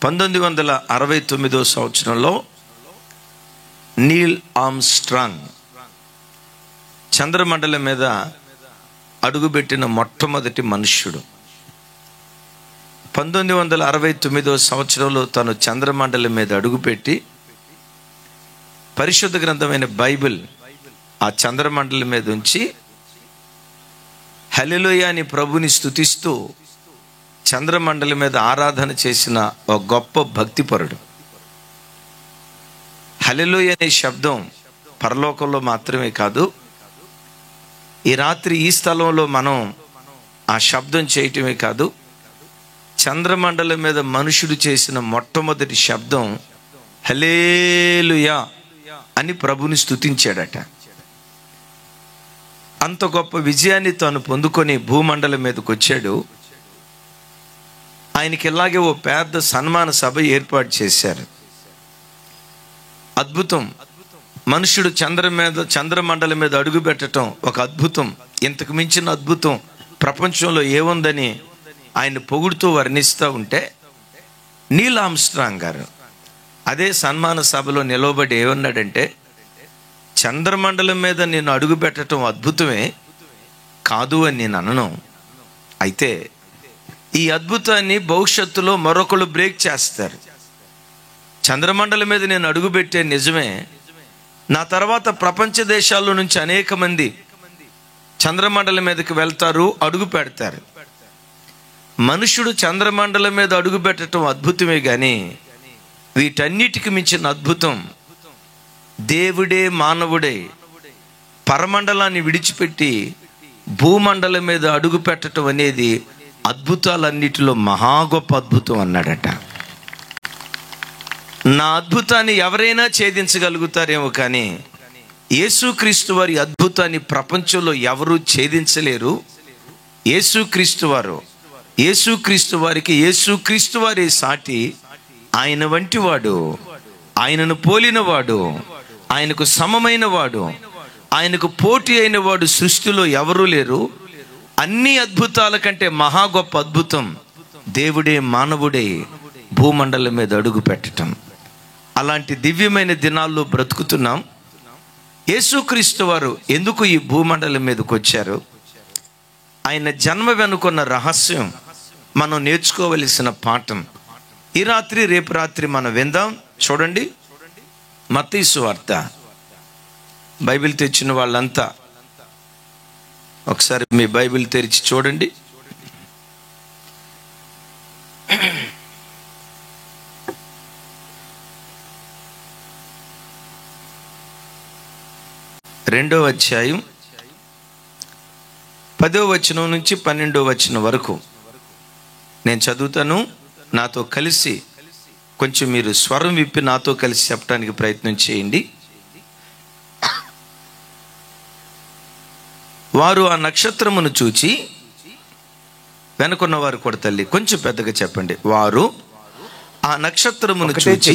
1969 సంవత్సరంలో నీల్ ఆర్మ్స్ట్రాంగ్ చంద్రమండలం మీద అడుగుపెట్టిన మొట్టమొదటి మనుష్యుడు. 1969 సంవత్సరంలో తను చంద్రమండలం మీద అడుగుపెట్టి పరిశుద్ధ గ్రంథమైన బైబిల్ ఆ చంద్రమండలం మీద ఉంచి హల్లెలూయా అని ప్రభుని స్తుతిస్తూ చంద్రమండలం మీద ఆరాధన చేసిన ఒక గొప్ప భక్తిపరుడు. హల్లెలూయా అనే శబ్దం పరలోకంలో మాత్రమే కాదు, ఈ రాత్రి ఈ స్థలంలో మనం ఆ శబ్దం చేయటమే కాదు, చంద్రమండలం మీద మనుషుడు చేసిన మొట్టమొదటి శబ్దం హల్లెలూయా అని ప్రభుని స్తుతించాడట. అంత గొప్ప విజయాన్ని తాను పొందుకొని భూమండలం మీదకి వచ్చాడు. ఆయనకి ఇలాగే ఓ పెద్ద సన్మాన సభ ఏర్పాటు చేశారు. అద్భుతం. మనుషుడు చంద్రమండలం మీద అడుగు పెట్టడం ఒక అద్భుతం. ఇంతకు మించిన అద్భుతం ప్రపంచంలో ఏముందని ఆయన పొగుడుతూ వర్ణిస్తూ ఉంటే నీల్ ఆర్మ్స్ట్రాంగ్ గారు అదే సన్మాన సభలో నిలవబడి ఏమన్నాడంటే, చంద్రమండలం మీద నేను అడుగు పెట్టడం అద్భుతమే కాదు అని నేను అనను, అయితే ఈ అద్భుతాన్ని భవిష్యత్తులో మరొకరు బ్రేక్ చేస్తారు. చంద్రమండలం మీద నేను అడుగుపెట్టే నిజమే, నా తర్వాత ప్రపంచ దేశాల్లో నుంచి అనేక మంది చంద్రమండలం మీదకి వెళ్తారు, అడుగు పెడతారు. మనుషుడు చంద్రమండలం మీద అడుగు పెట్టడం అద్భుతమే కానీ వీటన్నిటికి మించిన అద్భుతం దేవుడే మానవుడే పరమండలాన్ని విడిచిపెట్టి భూమండలం మీద అడుగు పెట్టడం అనేది అద్భుతాలన్నిటిలో మహా గొప్ప అద్భుతం అన్నాడట. నా అద్భుతాన్ని ఎవరైనా ఛేదించగలుగుతారేమో కానీ యేసుక్రీస్తు వారి అద్భుతాన్ని ప్రపంచంలో ఎవరూ ఛేదించలేరు. యేసుక్రీస్తు వారికి యేసుక్రీస్తు వారి సాటి, ఆయన వంటి వాడు, ఆయనను పోలిన వాడు, ఆయనకు సమమైన వాడు, ఆయనకు పోటీ అయిన వాడు సృష్టిలో ఎవరూ లేరు. అన్ని అద్భుతాల కంటే మహా గొప్ప అద్భుతం దేవుడే మానవుడే భూమండలం మీద అడుగు పెట్టడం. అలాంటి దివ్యమైన దినాల్లో బ్రతుకుతున్నాం. యేసుక్రీస్తు వారు ఎందుకు ఈ భూమండలం మీదకి వచ్చారు, ఆయన జన్మ వెనుకున్న రహస్యం, మనం నేర్చుకోవలసిన పాఠం ఈ రాత్రి రేపు రాత్రి మనం విందాం. చూడండి, మత్తయి సువార్త. బైబిల్ తెచ్చిన వాళ్ళంతా ఒకసారి మీ బైబిల్ తెరిచి చూడండి. రెండవ అధ్యాయం 10వ వచనం నుంచి 12వ వచనం వరకు నేను చదువుతాను. నాతో కలిసి కొంచెం మీరు స్వరం విప్పి నాతో కలిసి చెప్పడానికి ప్రయత్నం చేయండి. వారు ఆ నక్షత్రమును చూచి, వెనుకున్న వారు కూడా తల్లి కొంచెం పెద్దగా చెప్పండి. వారు ఆ నక్షత్రమును చూచి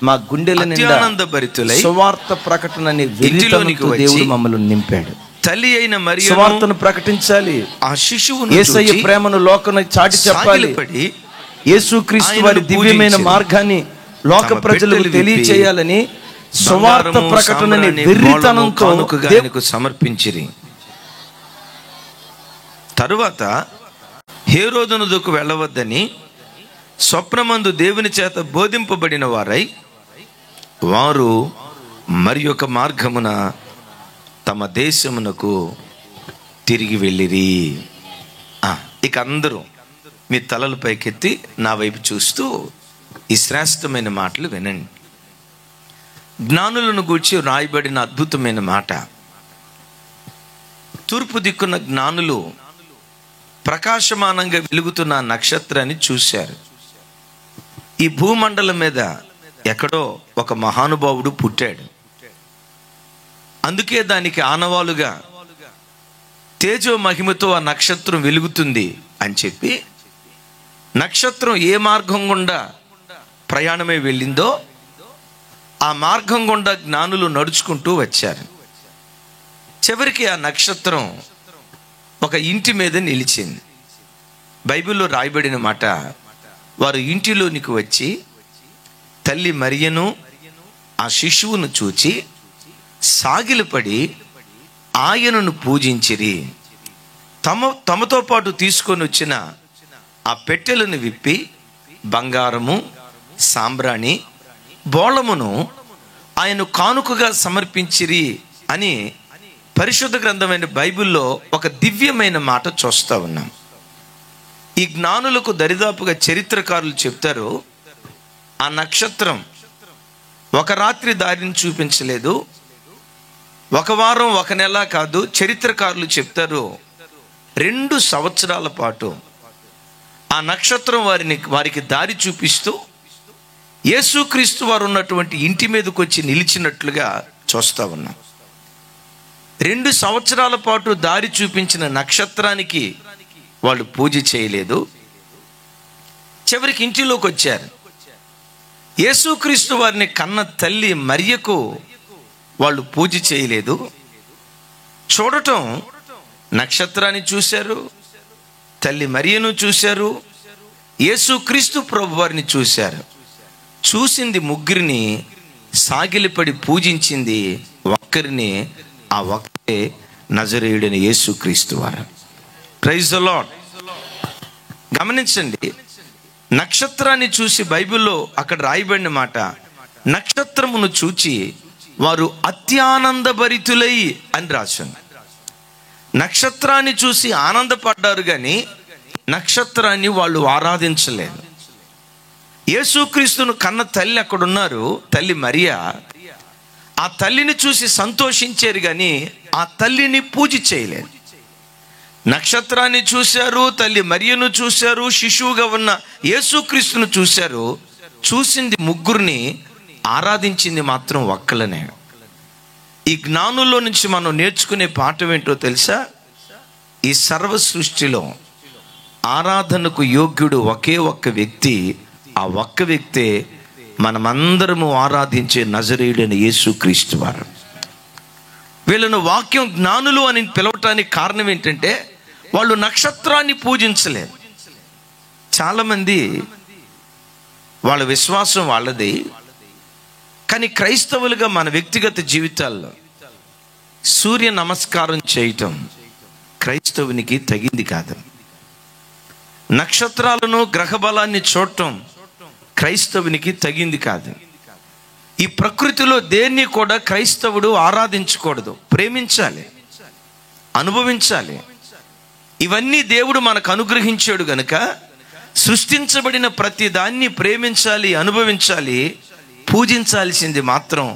మా గుండెల ఆనందభరితులై సువార్త ప్రకటనని ఇంటిలోనికి దేవుడు మమ్మల్ని నింపాడు. తల్లి అయిన మరియ సువార్తను ప్రకటించాలి, ఆ శిశువును యేసయ్య ప్రేమను లోకానికి చాటి చెప్పాలి, యేసుక్రీస్తు వారి దివ్యమైన మార్గాన్ని లోక ప్రజలకు తెలియచేయాలని సువార్త ప్రకటనని వెర్రితనంతో దేవునికి సమర్పించిరి. తరువాత హేరోదునకు వెళ్ళవద్దని స్వప్నమందు దేవుని చేత బోధింపబడిన వారై వారు మరి ఒక మార్గమున తమ దేశమునకు తిరిగి వెళ్ళిరి. ఇక అందరూ మీ తలలు పైకెత్తి నా వైపు చూస్తూ ఈ శ్రేష్టమైన మాటలు వినండి. జ్ఞానులను గూర్చి రాయబడిన అద్భుతమైన మాట. తూర్పు దిక్కున జ్ఞానులు ప్రకాశమానంగా వెలుగుతున్న నక్షత్రాన్ని చూశారు. ఈ భూమండలం మీద ఎక్కడో ఒక మహానుభావుడు పుట్టాడు. అందుకే దానికి ఆనవాలుగా తేజో మహిమతో ఆ నక్షత్రం వెలుగుతుంది అని చెప్పి నక్షత్రం ఏ మార్గం గుండా ప్రయాణమై వెళ్ళిందో ఆ మార్గం గుండా జ్ఞానులు నడుచుకుంటూ వచ్చారు. చివరికి ఆ నక్షత్రం ఒక ఇంటి మీద నిలిచింది. బైబిల్లో రాయబడిన మాట, వారు ఇంటిలోనికి వచ్చి తల్లి మరియను ఆ శిశువును చూచి సాగిలపడి ఆయనను పూజించిరి. తమతో పాటు తీసుకొని వచ్చిన ఆ పెట్టెలను విప్పి బంగారము, సాంబ్రాణి, బోళమును ఆయన కానుకగా సమర్పించిరి అని పరిశుద్ధ గ్రంథమైన బైబిల్లో ఒక దివ్యమైన మాట చూస్తూ ఉన్నాం. ఈ జ్ఞానులకు దరిదాపుగా చరిత్రకారులు చెప్తారు, ఆ నక్షత్రం ఒక రాత్రి దారిని చూపించలేదు, ఒక వారం, ఒక నెల కాదు. చరిత్రకారులు చెప్తారు 2 సంవత్సరాల పాటు ఆ నక్షత్రం వారికి దారి చూపిస్తూ యేసుక్రీస్తు వారు ఉన్నటువంటి ఇంటి మీదకి వచ్చి నిలిచినట్లుగా చూస్తూ ఉన్నాం. 2 సంవత్సరాల పాటు దారి చూపించిన నక్షత్రానికి వాళ్ళు పూజ చేయలేదు. చివరికి ఇంటిలోకి వచ్చారు. యేసుక్రీస్తు వారిని కన్న తల్లి మరియకు వాళ్ళు పూజ చేయలేదు. చూడటం, నక్షత్రాన్ని చూశారు, తల్లి మరియను చూశారు, యేసుక్రీస్తు ప్రభు వారిని చూశారు. చూసింది ముగ్గురిని, సాగిలిపడి పూజించింది ఒక్కరిని. ఆ ఒక్కరే నజరేయుడైన యేసుక్రీస్తు వారు. Praise the lord. గమనించండి, నక్షత్రాన్ని చూసి బైబిల్లో అక్కడ రాయబడిన మాట, నక్షత్రమును చూచి వారు అత్యానందభరితులై అని రాశాను. నక్షత్రాన్ని చూసి ఆనందపడ్డారు కానీ నక్షత్రాన్ని వాళ్ళు ఆరాధించలేదు. యేసుక్రీస్తును కన్న తల్లి అక్కడున్నారు, తల్లి మరియా. ఆ తల్లిని చూసి సంతోషించారు కానీ ఆ తల్లిని పూజ చేయలేదు. నక్షత్రాన్ని చూశారు, తల్లి మరియను చూశారు, శిశువుగా ఉన్న యేసుక్రీస్తును చూశారు. చూసింది ముగ్గురిని, ఆరాధించింది మాత్రం ఒక్కలనే. ఈ జ్ఞానుల్లో నుంచి మనం నేర్చుకునే పాఠం ఏంటో తెలుసా? ఈ సర్వ సృష్టిలో ఆరాధనకు యోగ్యుడు ఒకే ఒక్క వ్యక్తి. ఆ ఒక్క వ్యక్తే మనమందరము ఆరాధించే నజరేయుడైన యేసుక్రీస్తు వారు. వీళ్ళను వాక్యం జ్ఞానులు అని పిలవటానికి కారణం ఏంటంటే వాళ్ళు నక్షత్రాన్ని పూజించలేదు. చాలామంది వాళ్ళ విశ్వాసం వాళ్ళది, కానీ క్రైస్తవులుగా మన వ్యక్తిగత జీవితాల్లో సూర్య నమస్కారం చేయటం క్రైస్తవునికి తగింది కాదు. నక్షత్రాలను, గ్రహ బలాన్ని చూడటం క్రైస్తవునికి తగింది కాదు. ఈ ప్రకృతిలో దేన్ని కూడా క్రైస్తవుడు ఆరాధించకూడదు. ప్రేమించాలి, అనుభవించాలి. ఇవన్నీ దేవుడు మనకు అనుగ్రహించాడు గనుక సృష్టించబడిన ప్రతి దాన్ని ప్రేమించాలి, అనుభవించాలి. పూజించాల్సింది మాత్రం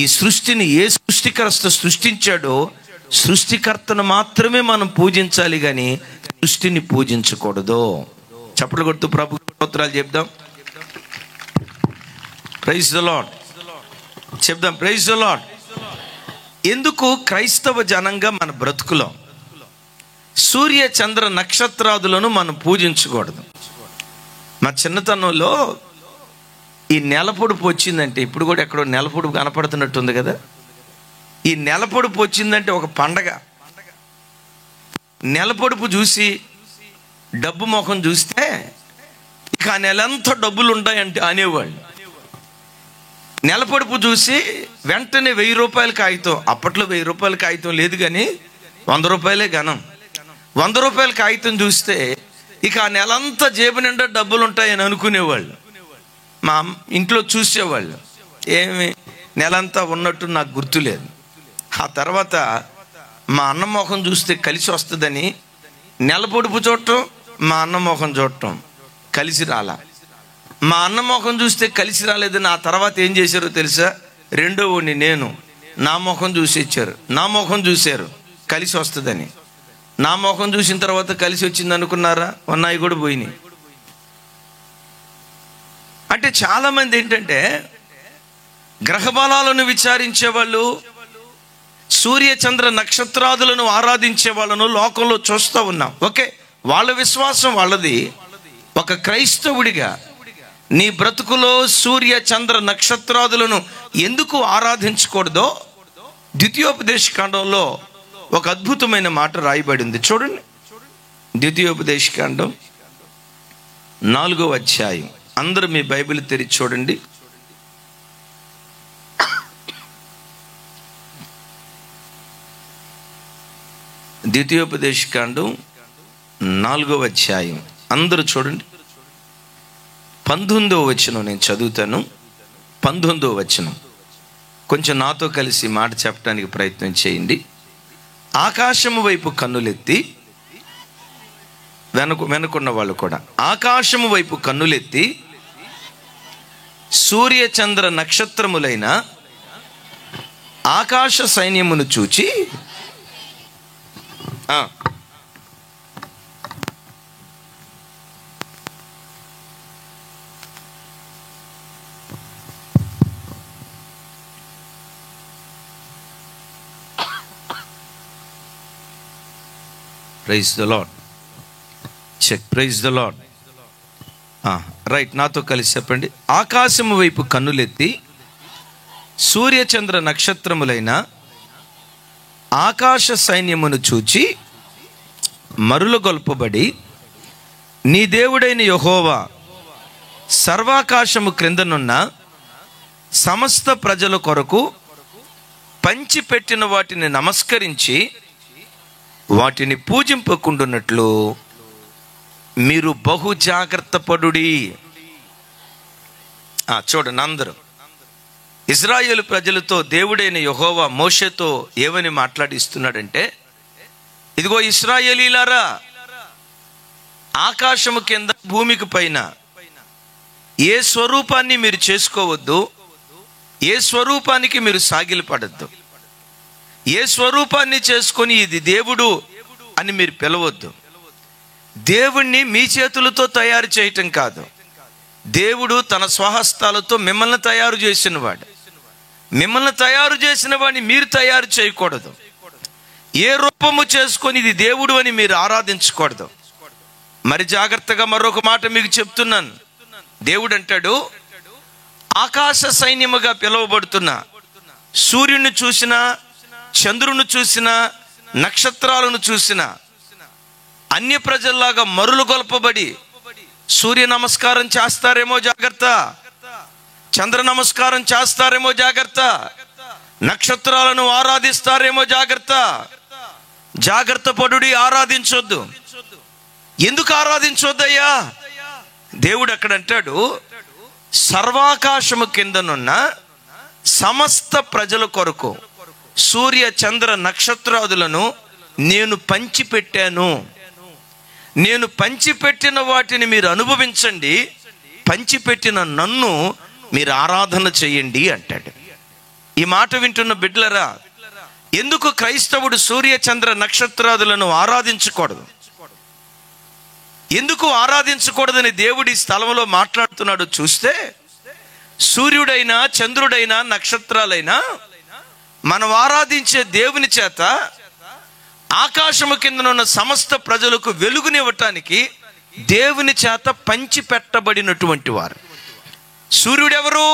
ఈ సృష్టిని ఏ సృష్టికర్త సృష్టించాడో సృష్టికర్తను మాత్రమే మనం పూజించాలి, కానీ సృష్టిని పూజించకూడదు. చప్పట్లు కొడుతూ ప్రభు స్తోత్రాలు చెప్దాం. ప్రైజ్ ది లార్డ్ చెప్దాం. Praise the lord. ఎందుకు క్రైస్తవ జనంగా మన బ్రతుకులో సూర్య చంద్ర నక్షత్రాదులను మనం పూజించకూడదు? మా చిన్నతనంలో ఈ నెలపొడుపు వచ్చిందంటే, ఇప్పుడు కూడా ఎక్కడో నెలపొడుపు కనపడుతున్నట్టుంది కదా, ఈ నెలపొడుపు వచ్చిందంటే ఒక పండగ. నెలపొడుపు చూసి డబ్బు ముఖం చూస్తే ఇక ఆ నెలంతా డబ్బులు ఉంటాయంటే అనేవాళ్ళు. నెలపొడుపు చూసి వెంటనే 1000 రూపాయల కాగితం, అప్పట్లో 1000 రూపాయల కాగితం లేదు కానీ 100 రూపాయలే ఘనం. 100 రూపాయల కాగితం చూస్తే ఇక ఆ నెలంతా జేబు నిండా డబ్బులు ఉంటాయని అనుకునేవాళ్ళు. మా ఇంట్లో చూసేవాళ్ళు. ఏమి నెలంతా ఉన్నట్టు నాకు గుర్తులేదు. ఆ తర్వాత మా అన్న మొహం చూస్తే కలిసి వస్తుందని నెలపొడుపు చూడటం, మా అన్న మొహం చూడటం కలిసి రాలా. మా అన్న మొహం చూస్తే కలిసి రాలేదని ఆ తర్వాత ఏం చేశారో తెలుసా? రెండో వాడిని నేను నా మొహం చూసి ఇచ్చారు. నా మొహం చూశారు కలిసి వస్తుందని. నా మొహం చూసిన తర్వాత కలిసి వచ్చింది అనుకున్నారా? ఉన్నాయి కూడా పోయినాయి. అంటే చాలామంది ఏంటంటే గ్రహబలాలను విచారించే వాళ్ళు, సూర్య చంద్ర నక్షత్రాదులను ఆరాధించే వాళ్ళను లోకంలో చూస్తూ ఉన్నాం. ఓకే, వాళ్ళ విశ్వాసం వాళ్ళది. ఒక క్రైస్తవుడిగా నీ బ్రతుకులో సూర్య చంద్ర నక్షత్రాదులను ఎందుకు ఆరాధించకూడదో ద్వితీయోపదేశ కాండంలో ఒక అద్భుతమైన మాట రాయబడింది. చూడండి, ద్వితీయోపదేశ కాండం 4వ అధ్యాయం. అందరూ మీ బైబిల్ తెరిచి చూడండి. ద్వితీయోపదేశకాండం 4వ అధ్యాయం. అందరూ చూడండి. 19వ వచనం నేను చదువుతాను. 19వ వచనం కొంచెం నాతో కలిసి మాట చెప్పడానికి ప్రయత్నం చేయండి. ఆకాశము వైపు కన్నులెత్తి, వెనుకున్న వాళ్ళు కూడా ఆకాశము వైపు కన్నులెత్తి సూర్య చంద్ర నక్షత్రములైన ఆకాశ సైన్యమును చూచి praise the lord. Check. Praise the lord. Right, నాతో కలిసి చెప్పండి. ఆకాశము వైపు కన్నులెత్తి సూర్యచంద్ర నక్షత్రములైన ఆకాశ సైన్యమును చూచి మరులుగొల్పబడి, నీ దేవుడైన యెహోవా సర్వాకాశము క్రిందనున్న సమస్త ప్రజల కొరకు పంచిపెట్టిన వాటిని నమస్కరించి వాటిని పూజింపకుండునట్లు మీరు బహు జాగ్రత్త పడుడి. చూడండి, అందరూ ఇజ్రాయేలు ప్రజలతో దేవుడైన యెహోవా మోషేతో ఏమని మాట్లాడిస్తున్నాడంటే, ఇదిగో ఇశ్రాయేలీలారా, ఆకాశము కింద భూమికి పైన ఏ స్వరూపాన్ని మీరు చేసుకోవద్దు, ఏ స్వరూపానికి మీరు సాగిలపడద్దు, ఏ స్వరూపాన్ని చేసుకొని ఇది దేవుడు అని మీరు పిలవద్దు. దేవుణ్ణి మీ చేతులతో తయారు చేయటం కాదు, దేవుడు తన స్వహస్తాలతో మిమ్మల్ని తయారు చేసినవాడు. మిమ్మల్ని తయారు చేసిన వాడిని మీరు తయారు చేయకూడదు. ఏ రూపము చేసుకొని ఇది దేవుడు అని మీరు ఆరాధించకూడదు. మరి జాగ్రత్తగా మరొక మాట మీకు చెప్తున్నాను. దేవుడు అంటాడు, ఆకాశ సైన్యముగా పిలువబడుతున్న సూర్యుని చూసినా, చంద్రుని చూసినా, నక్షత్రాలను చూసినా అన్య ప్రజల్లాగా మరులుగొల్పబడి సూర్య నమస్కారం చేస్తారేమో జాగ్రత్త, చంద్ర నమస్కారం చేస్తారేమో జాగ్రత్త, నక్షత్రాలను ఆరాధిస్తారేమో జాగ్రత్త. జాగ్రత్త పడుడి, ఆరాధించొద్దు. ఎందుకు ఆరాధించొద్దయ్యా? దేవుడు అక్కడ అంటాడు, సర్వాకాశము కిందనున్న సమస్త ప్రజల కొరకు సూర్య చంద్ర నక్షత్రాదులను నేను పంచిపెట్టాను. నేను పంచిపెట్టిన వాటిని మీరు అనుభవించండి, పంచిపెట్టిన నన్ను మీరు ఆరాధన చేయండి అంటాడు. ఈ మాట వింటున్న బిడ్డలరా, ఎందుకు క్రైస్తవుడు సూర్య చంద్ర నక్షత్రాదులను ఆరాధించకూడదు? ఎందుకు ఆరాధించకూడదని దేవుడి స్థలంలో మాట్లాడుతున్నాడు చూస్తే, సూర్యుడైనా చంద్రుడైనా నక్షత్రాలైనా మనం ఆరాధించే దేవుని చేత ఆకాశము కిందనున్న సమస్త ప్రజలకు వెలుగునివ్వటానికి దేవుని చేత పంచిపెట్టబడినటువంటి వారు. సూర్యుడెవరు?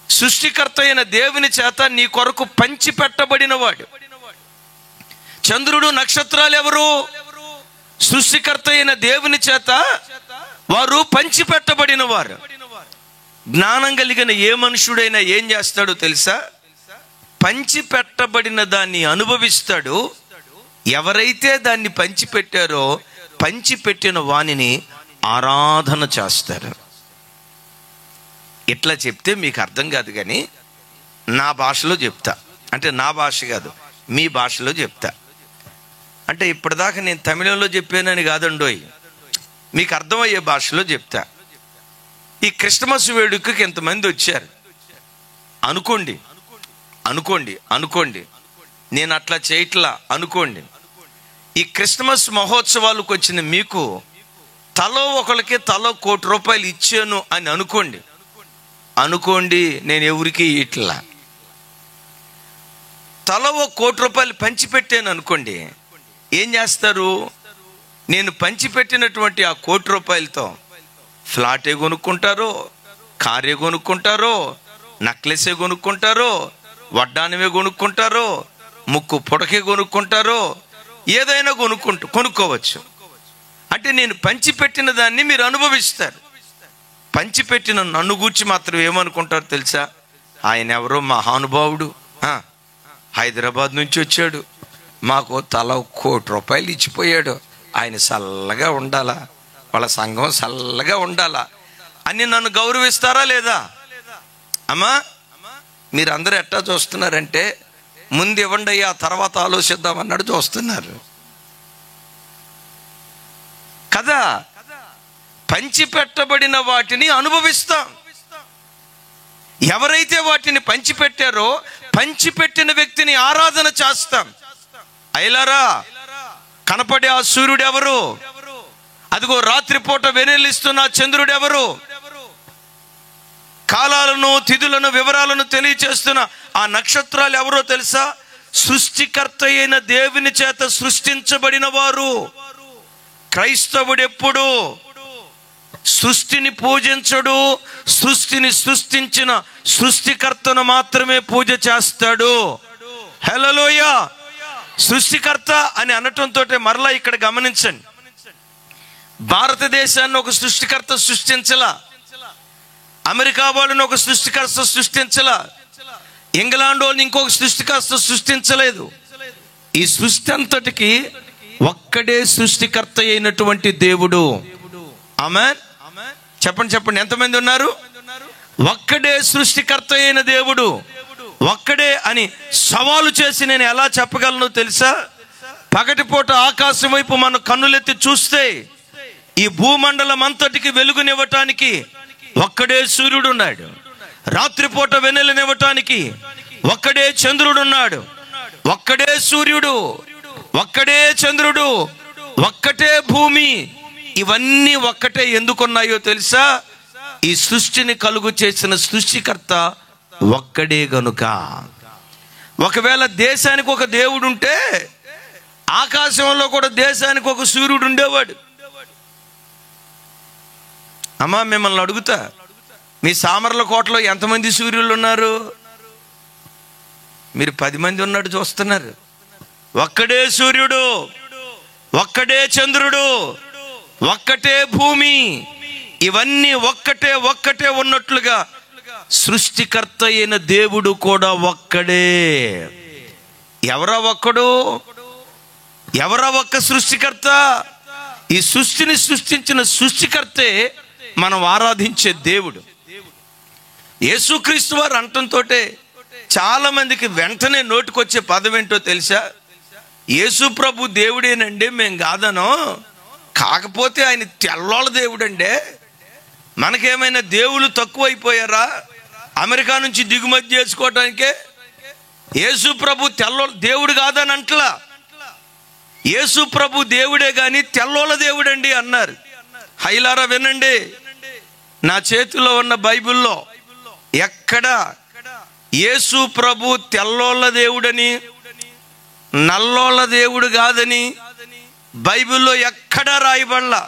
సృష్టికర్త అయిన దేవుని చేత నీ కొరకు పంచిపెట్టబడిన వాడు. చంద్రుడు నక్షత్రాలు ఎవరు? సృష్టికర్త అయిన దేవుని చేత వారు పంచిపెట్టబడిన వారు. జ్ఞానం కలిగిన ఏ మనుషుడైనా ఏం చేస్తాడో తెలుసా? పంచిపెట్టబడిన దాన్ని అనుభవిస్తాడు. ఎవరైతే దాన్ని పంచిపెట్టారో పంచిపెట్టిన వానిని ఆరాధన చేస్తారు. ఇట్లా చెప్తే మీకు అర్థం కాదు, కానీ నా భాషలో చెప్తా. అంటే నా భాష కాదు, మీ భాషలో చెప్తా. అంటే ఇప్పటిదాకా నేను తమిళంలో చెప్పానని కాదండోయ్, మీకు అర్థమయ్యే భాషలో చెప్తా. ఈ క్రిస్మస్ వేడుకకి ఎంతమంది వచ్చారు అనుకోండి, అనుకోండి అనుకోండి నేను అట్లా చేయట్లా అనుకోండి. ఈ క్రిస్మస్ మహోత్సవాలకు వచ్చిన మీకు తలో ఒకరికి తలో ₹1,00,00,000 ఇచ్చాను అని అనుకోండి. అనుకోండి, నేను ఎవరికి ఇట్లా తలో ₹1,00,00,000 పంచిపెట్టాను అనుకోండి. ఏం చేస్తారు? నేను పంచిపెట్టినటువంటి ఆ ₹1,00,00,000తో ఫ్లాటే కొనుక్కుంటారో, కారే కొనుక్కుంటారో, నక్లెసే కొనుక్కుంటారో, వడ్డానమే కొనుక్కుంటారో, ముక్కు పుడకే కొనుక్కుంటారో, ఏదైనా కొనుక్కోవచ్చు. అంటే నేను పంచిపెట్టిన దాన్ని మీరు అనుభవిస్తారు. పంచిపెట్టిన నన్ను గూర్చి మాత్రం ఏమనుకుంటారు తెలుసా? ఆయన ఎవరో మహానుభావుడు, హైదరాబాద్ నుంచి వచ్చాడు, మాకు తల ₹1,00,00,000 ఇచ్చిపోయాడు, ఆయన చల్లగా ఉండాలా, వాళ్ళ సంఘం చల్లగా ఉండాలా అని నన్ను గౌరవిస్తారా లేదా? అమ్మా, మీరందరూ ఎట్టా చూస్తున్నారంటే ముందు ఇవ్వండి అయ్యా, తర్వాత ఆలోచిద్దాం అన్నాడు చూస్తున్నారు కదా. పంచిపెట్టబడిన వాటిని అనుభవిస్తాం. ఎవరైతే వాటిని పంచిపెట్టారో పంచిపెట్టిన వ్యక్తిని ఆరాధన చేస్తాం. అయ్యలారా, కనపడే ఆ సూర్యుడు ఎవరు? అదిగో రాత్రిపూట వెన్నెలిస్తున్న చంద్రుడు ఎవరు? కాలాలను తిథులను వివరాలను తెలియచేస్తున్న ఆ నక్షత్రాలు ఎవరో తెలుసా? సృష్టికర్త అయిన దేవుని చేత సృష్టించబడిన వారు. క్రైస్తవుడు ఎప్పుడు సృష్టిని పూజించడు, సృష్టిని సృష్టించిన సృష్టికర్తను మాత్రమే పూజ చేస్తాడు. హల్లెలూయా. సృష్టికర్త అని అనటంతో మరలా ఇక్కడ గమనించండి, భారతదేశాన్ని ఒక సృష్టికర్త సృష్టించలా, అమెరికా వాళ్ళని ఒక సృష్టికర్త సృష్టించలా, ఇంగ్లాండ్ వాళ్ళని ఇంకొక సృష్టికర్త సృష్టించలేదు. ఈ సృష్టి అంతటికి ఒక్కడే సృష్టికర్త అయినటువంటి దేవుడు. ఆమేన్. చెప్పండి చెప్పండి, ఎంతమంది ఉన్నారు? ఒక్కడే సృష్టికర్త అయిన దేవుడు, ఒక్కడే అని సవాలు చేసి నేను ఎలా చెప్పగలను తెలుసా? పగటిపూట ఆకాశం వైపు మన కన్నులెత్తి చూస్తే ఈ భూమండలం అంతటికి వెలుగునివ్వటానికి ఒక్కడే సూర్యుడు ఉన్నాడు. రాత్రిపూట వెన్నెలనివ్వటానికి ఒక్కడే చంద్రుడు ఉన్నాడు. ఒక్కడే సూర్యుడు, ఒక్కడే చంద్రుడు, ఒక్కటే భూమి. ఇవన్నీ ఒక్కటే ఎందుకున్నాయో తెలుసా? ఈ సృష్టిని కలుగు చేసిన సృష్టికర్త ఒక్కడే గనుక. ఒకవేళ దేశానికి ఒక దేవుడు ఉంటే ఆకాశంలో కూడా దేశానికి ఒక సూర్యుడు ఉండేవాడు. అమ్మా, మిమ్మల్ని అడుగుతా, మీ సామర్లకోటలో ఎంతమంది సూర్యులు ఉన్నారు? మీరు 10 మంది ఉన్నట్టు చూస్తున్నారు. ఒక్కడే సూర్యుడు, ఒక్కడే చంద్రుడు, ఒక్కటే భూమి. ఇవన్నీ ఒక్కటే ఒక్కటే ఉన్నట్లుగా సృష్టికర్త అయిన దేవుడు కూడా ఒక్కడే. ఎవరా ఒక్కడు? ఎవరా ఒక్క సృష్టికర్త? ఈ సృష్టిని సృష్టించిన సృష్టికర్తే మనం ఆరాధించే దేవుడు. యేసుక్రీస్తు వారు అంటంతో చాలా మందికి వెంటనే నోటికొచ్చే పదం ఏంటో తెలుసా? యేసు ప్రభు దేవుడేనండి, మేము కాదనో, కాకపోతే ఆయన తెల్లోళ్ళ దేవుడండి. మనకేమైనా దేవుళ్ళు తక్కువైపోయారా? అమెరికా నుంచి దిగుమతి చేసుకోవటానికే యేసు ప్రభు తెల్లోళ్ళ దేవుడు కాదని అంటలా. యేసు ప్రభు దేవుడే గాని తెల్లోళ్ళ దేవుడండి అన్నారు. హైలారా వినండి, నా చేతిలో ఉన్న బైబిల్లో ఎక్కడ యేసు ప్రభు తెల్లోళ్ళ దేవుడని నల్లోళ్ళ దేవుడు కాదని బైబిల్లో ఎక్కడా రాయబడలా.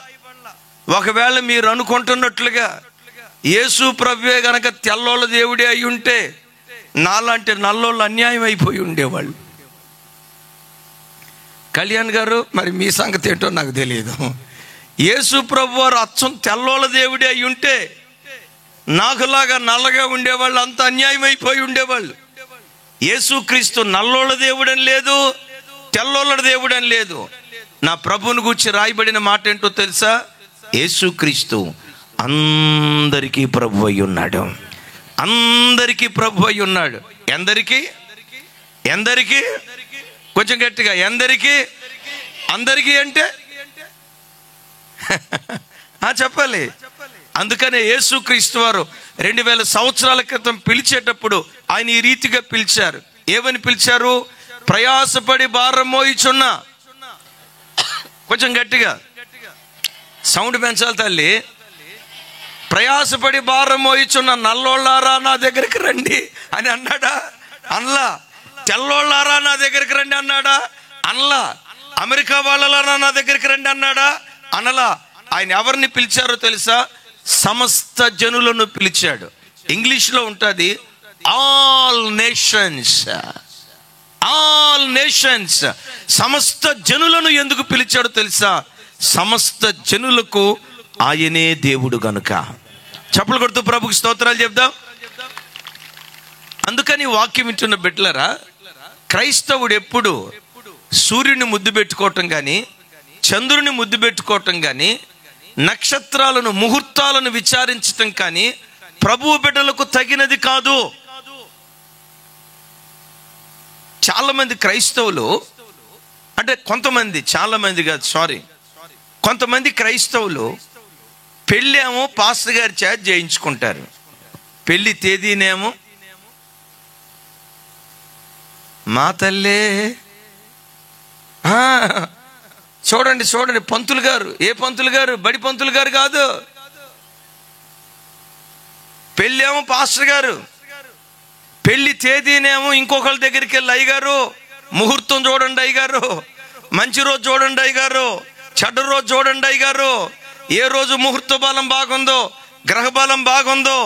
ఒకవేళ మీరు అనుకుంటున్నట్లుగా యేసు ప్రభువే గనక తెల్లోళ్ళ దేవుడే అయి ఉంటే నాలాంటి నల్లోళ్ళు అన్యాయం అయిపోయి ఉండేవాళ్ళు. కళ్యాణ్ గారు, మరి మీ సంగతి ఏంటో నాకు తెలియదు. యేసు ప్రభు వారు అచ్చం తెల్లోళ్ళ దేవుడే అయి ఉంటే నాకులాగా నల్లగా ఉండేవాళ్ళు అంత అన్యాయం అయిపోయి ఉండేవాళ్ళు. యేసుక్రీస్తు నల్లోళ్ళ దేవుడని లేదు, తెల్లోళ్ళ దేవుడని లేదు. నా ప్రభువుని గురించి రాయబడిన మాట ఏంటో తెలుసా? యేసుక్రీస్తు అందరికీ ప్రభు అయి ఉన్నాడు. అందరికీ ప్రభు అయి ఉన్నాడు. ఎందరికీ? ఎందరికీ? కొంచెం గట్టిగా, ఎందరికీ? అందరికీ అంటే చెప్పాలి. అందుకనే యేసుక్రీస్తు వారు 2000 సంవత్సరాల క్రితం పిలిచేటప్పుడు ఆయన ఈ రీతిగా పిలిచారు. ఏమని పిలిచారు? ప్రయాసపడి భారం మోయిచున్న, కొంచెం గట్టిగా సౌండ్ పెంచాలి తల్లి, ప్రయాసపడి భారం మోయిచున్న నల్లోళ్ళారా నా దగ్గరికి రండి అని అన్నాడా? అనలా. తెల్లోళ్ళారా నా దగ్గరికి రండి అన్నాడా? అనలా. అమెరికా వాళ్ళలారా నా దగ్గరికి రండి అన్నాడా? అనలా. ఆయన ఎవరిని పిలిచారో తెలుసా? సమస్త జనులను పిలిచాడు. ఇంగ్లీష్లో ఉంటుంది ఆల్ నేషన్స్. ఆల్ నేషన్స్, సమస్త జనులను ఎందుకు పిలిచాడో తెలుసా? సమస్త జనులకు ఆయనే దేవుడు గనుక. చప్పలు కొడుతూ ప్రభుకి స్తోత్రాలు చెప్దాం. అందుకని వాక్యం వింటున్న బిడ్డలారా, క్రైస్తవుడు ఎప్పుడు సూర్యుని ముద్దు పెట్టుకోవటం కానీ, చంద్రుని ముద్దు పెట్టుకోవటం కానీ, నక్షత్రాలను ముహూర్తాలను విచారించటం కానీ ప్రభువు బిడ్డలకు తగినది కాదు. చాలా మంది క్రైస్తవులు, అంటే కొంతమంది, చాలా మంది కాదు, సారీ, కొంతమంది క్రైస్తవులు పెళ్ళేమో పాస్టర్ గారి చేత చేయించుకుంటారు. పెళ్లి తేదీనేమో మా తల్లే, చూడండి చూడండి పంతులు గారు, ఏ పంతులు గారు? బడి పంతులు గారు కాదు. పెళ్ళేమో పాస్టర్ గారు, పెళ్లి తేదీనేమో ఇంకొకరి దగ్గరికి వెళ్ళి అయ్యగారు ముహూర్తం చూడండి అయ్యగారు, మంచి రోజు చూడండి అయ్యగారు, చెడ్డ రోజు చూడండి అయ్యగారు, ఏ రోజు ముహూర్త బలం బాగుందో, గ్రహ బలం బాగుందో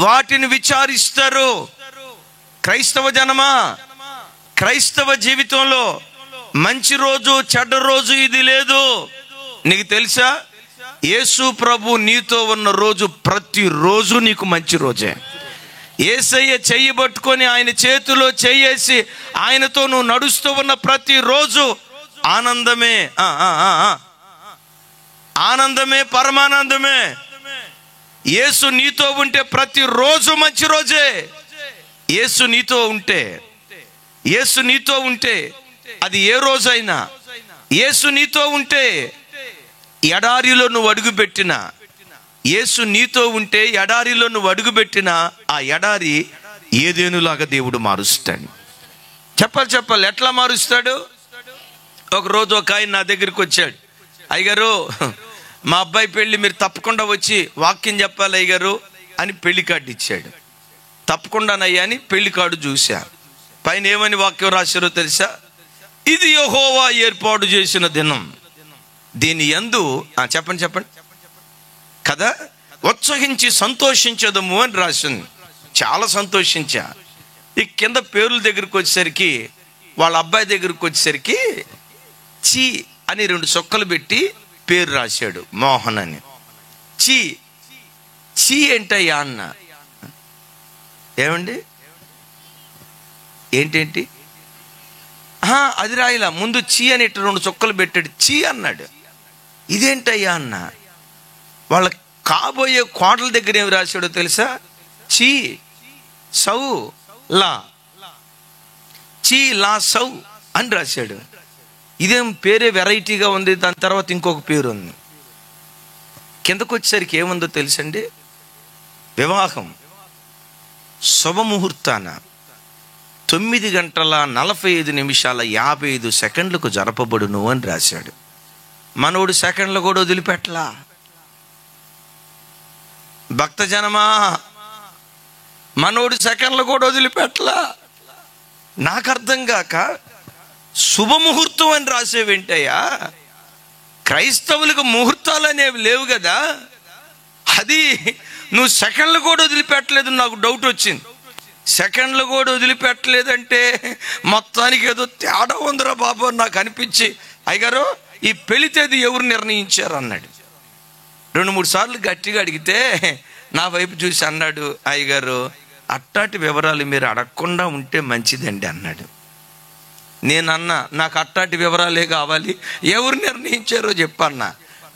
వాటిని విచారిస్తారు. క్రైస్తవ జనమా, క్రైస్తవ జీవితంలో మంచి రోజు చెడ్డ రోజు ఇది లేదు. నీకు తెలుసా, యేసు ప్రభు నీతో ఉన్న రోజు ప్రతిరోజు నీకు మంచి రోజే. యేసయ్య చెయ్యి పట్టుకొని ఆయన చేతిలో చెయ్యేసి ఆయనతో నువ్వు నడుస్తూ ఉన్న ప్రతిరోజు ఆనందమే, ఆనందమే, పరమానందమే. యేసు నీతో ఉంటే ప్రతిరోజు మంచి రోజే. యేసు నీతో ఉంటే, యేసు నీతో ఉంటే అది ఏ రోజైనా, యేసు నీతో ఉంటే ఎడారిలో నువ్వు అడుగుపెట్టినా, యేసు నీతో ఉంటే ఎడారిలో నువ్వు అడుగుపెట్టినా ఆ ఎడారి ఏదేనులాగా దేవుడు మారుస్తాడు. చెప్పాలి, ఎట్లా మారుస్తాడు? ఒకరోజు ఒక ఆయన నా దగ్గరికి వచ్చాడు, అయ్యగారు మా అబ్బాయి పెళ్ళి మీరు తప్పకుండా వచ్చి వాక్యం చెప్పాలి అయ్యగారు అని పెళ్లి కార్డు ఇచ్చాడు. తప్పకుండానయ్యా అని పెళ్లి కార్డు చూసా. పైన ఏమని వాక్యం రాశారో తెలుసా? ఇది యెహోవా ఏర్పాటు చేసిన దినం, దీని యందు చెప్పండి కదా, ఉత్సహించి సంతోషించదము అని రాసింది. చాలా సంతోషించా. ఈ కింద పేర్ల దగ్గరికి వచ్చేసరికి, వాళ్ళ అబ్బాయి దగ్గరికి వచ్చేసరికి చీ అని 2 చుక్కలు పెట్టి పేరు రాశాడు, మోహన్ అని. చీ ఏంటయ్యా అన్న. ఏమండి ఏంటేంటి? అది రాయిలా, ముందు చీ అని 2 చుక్కలు పెట్టాడు, చీ అన్నాడు. ఇదేంటయ్యా అన్న. వాళ్ళ కాబోయే కోటల దగ్గర ఏమి రాశాడో తెలుసా? చీ సౌ లా, చీ లా సౌ అని రాశాడు. ఇదేం పేరే వెరైటీగా ఉంది. దాని తర్వాత ఇంకొక పేరు ఉంది. కిందకు వచ్చేసరికి ఏముందో తెలుసండి? వివాహం శుభముహూర్తాన 9:45 జరపబడును అని రాశాడు. మనోడు సెకండ్లు కూడా వదిలిపెట్టలా. భక్త జనమా, మనోడు సెకండ్లు కూడా వదిలిపెట్టలా. నాకు అర్థం కాక శుభముహూర్తం అని రాసేవేంటయ్యా? క్రైస్తవులకు ముహూర్తాలు అనేవి లేవు కదా. అది నువ్వు సెకండ్లు కూడా వదిలిపెట్టలేదు. నాకు డౌట్ వచ్చింది. సెకండ్లు కూడా వదిలిపెట్టలేదంటే మొత్తానికి ఏదో తేడా ఉందిరా బాబు నాకు అనిపించి, అయ్యగారు ఈ పెళ్లి తేదీ ఎవరు నిర్ణయించారు అన్నాడు. 2-3 సార్లు గట్టిగా అడిగితే నా వైపు చూసి అన్నాడు, అయ్యగారు అట్టాటి వివరాలు మీరు అడగకుండా ఉంటే మంచిదండి అన్నాడు. నేనన్నా, నాకు అట్టాటి వివరాలే కావాలి, ఎవరు నిర్ణయించారో చెప్పన్నా.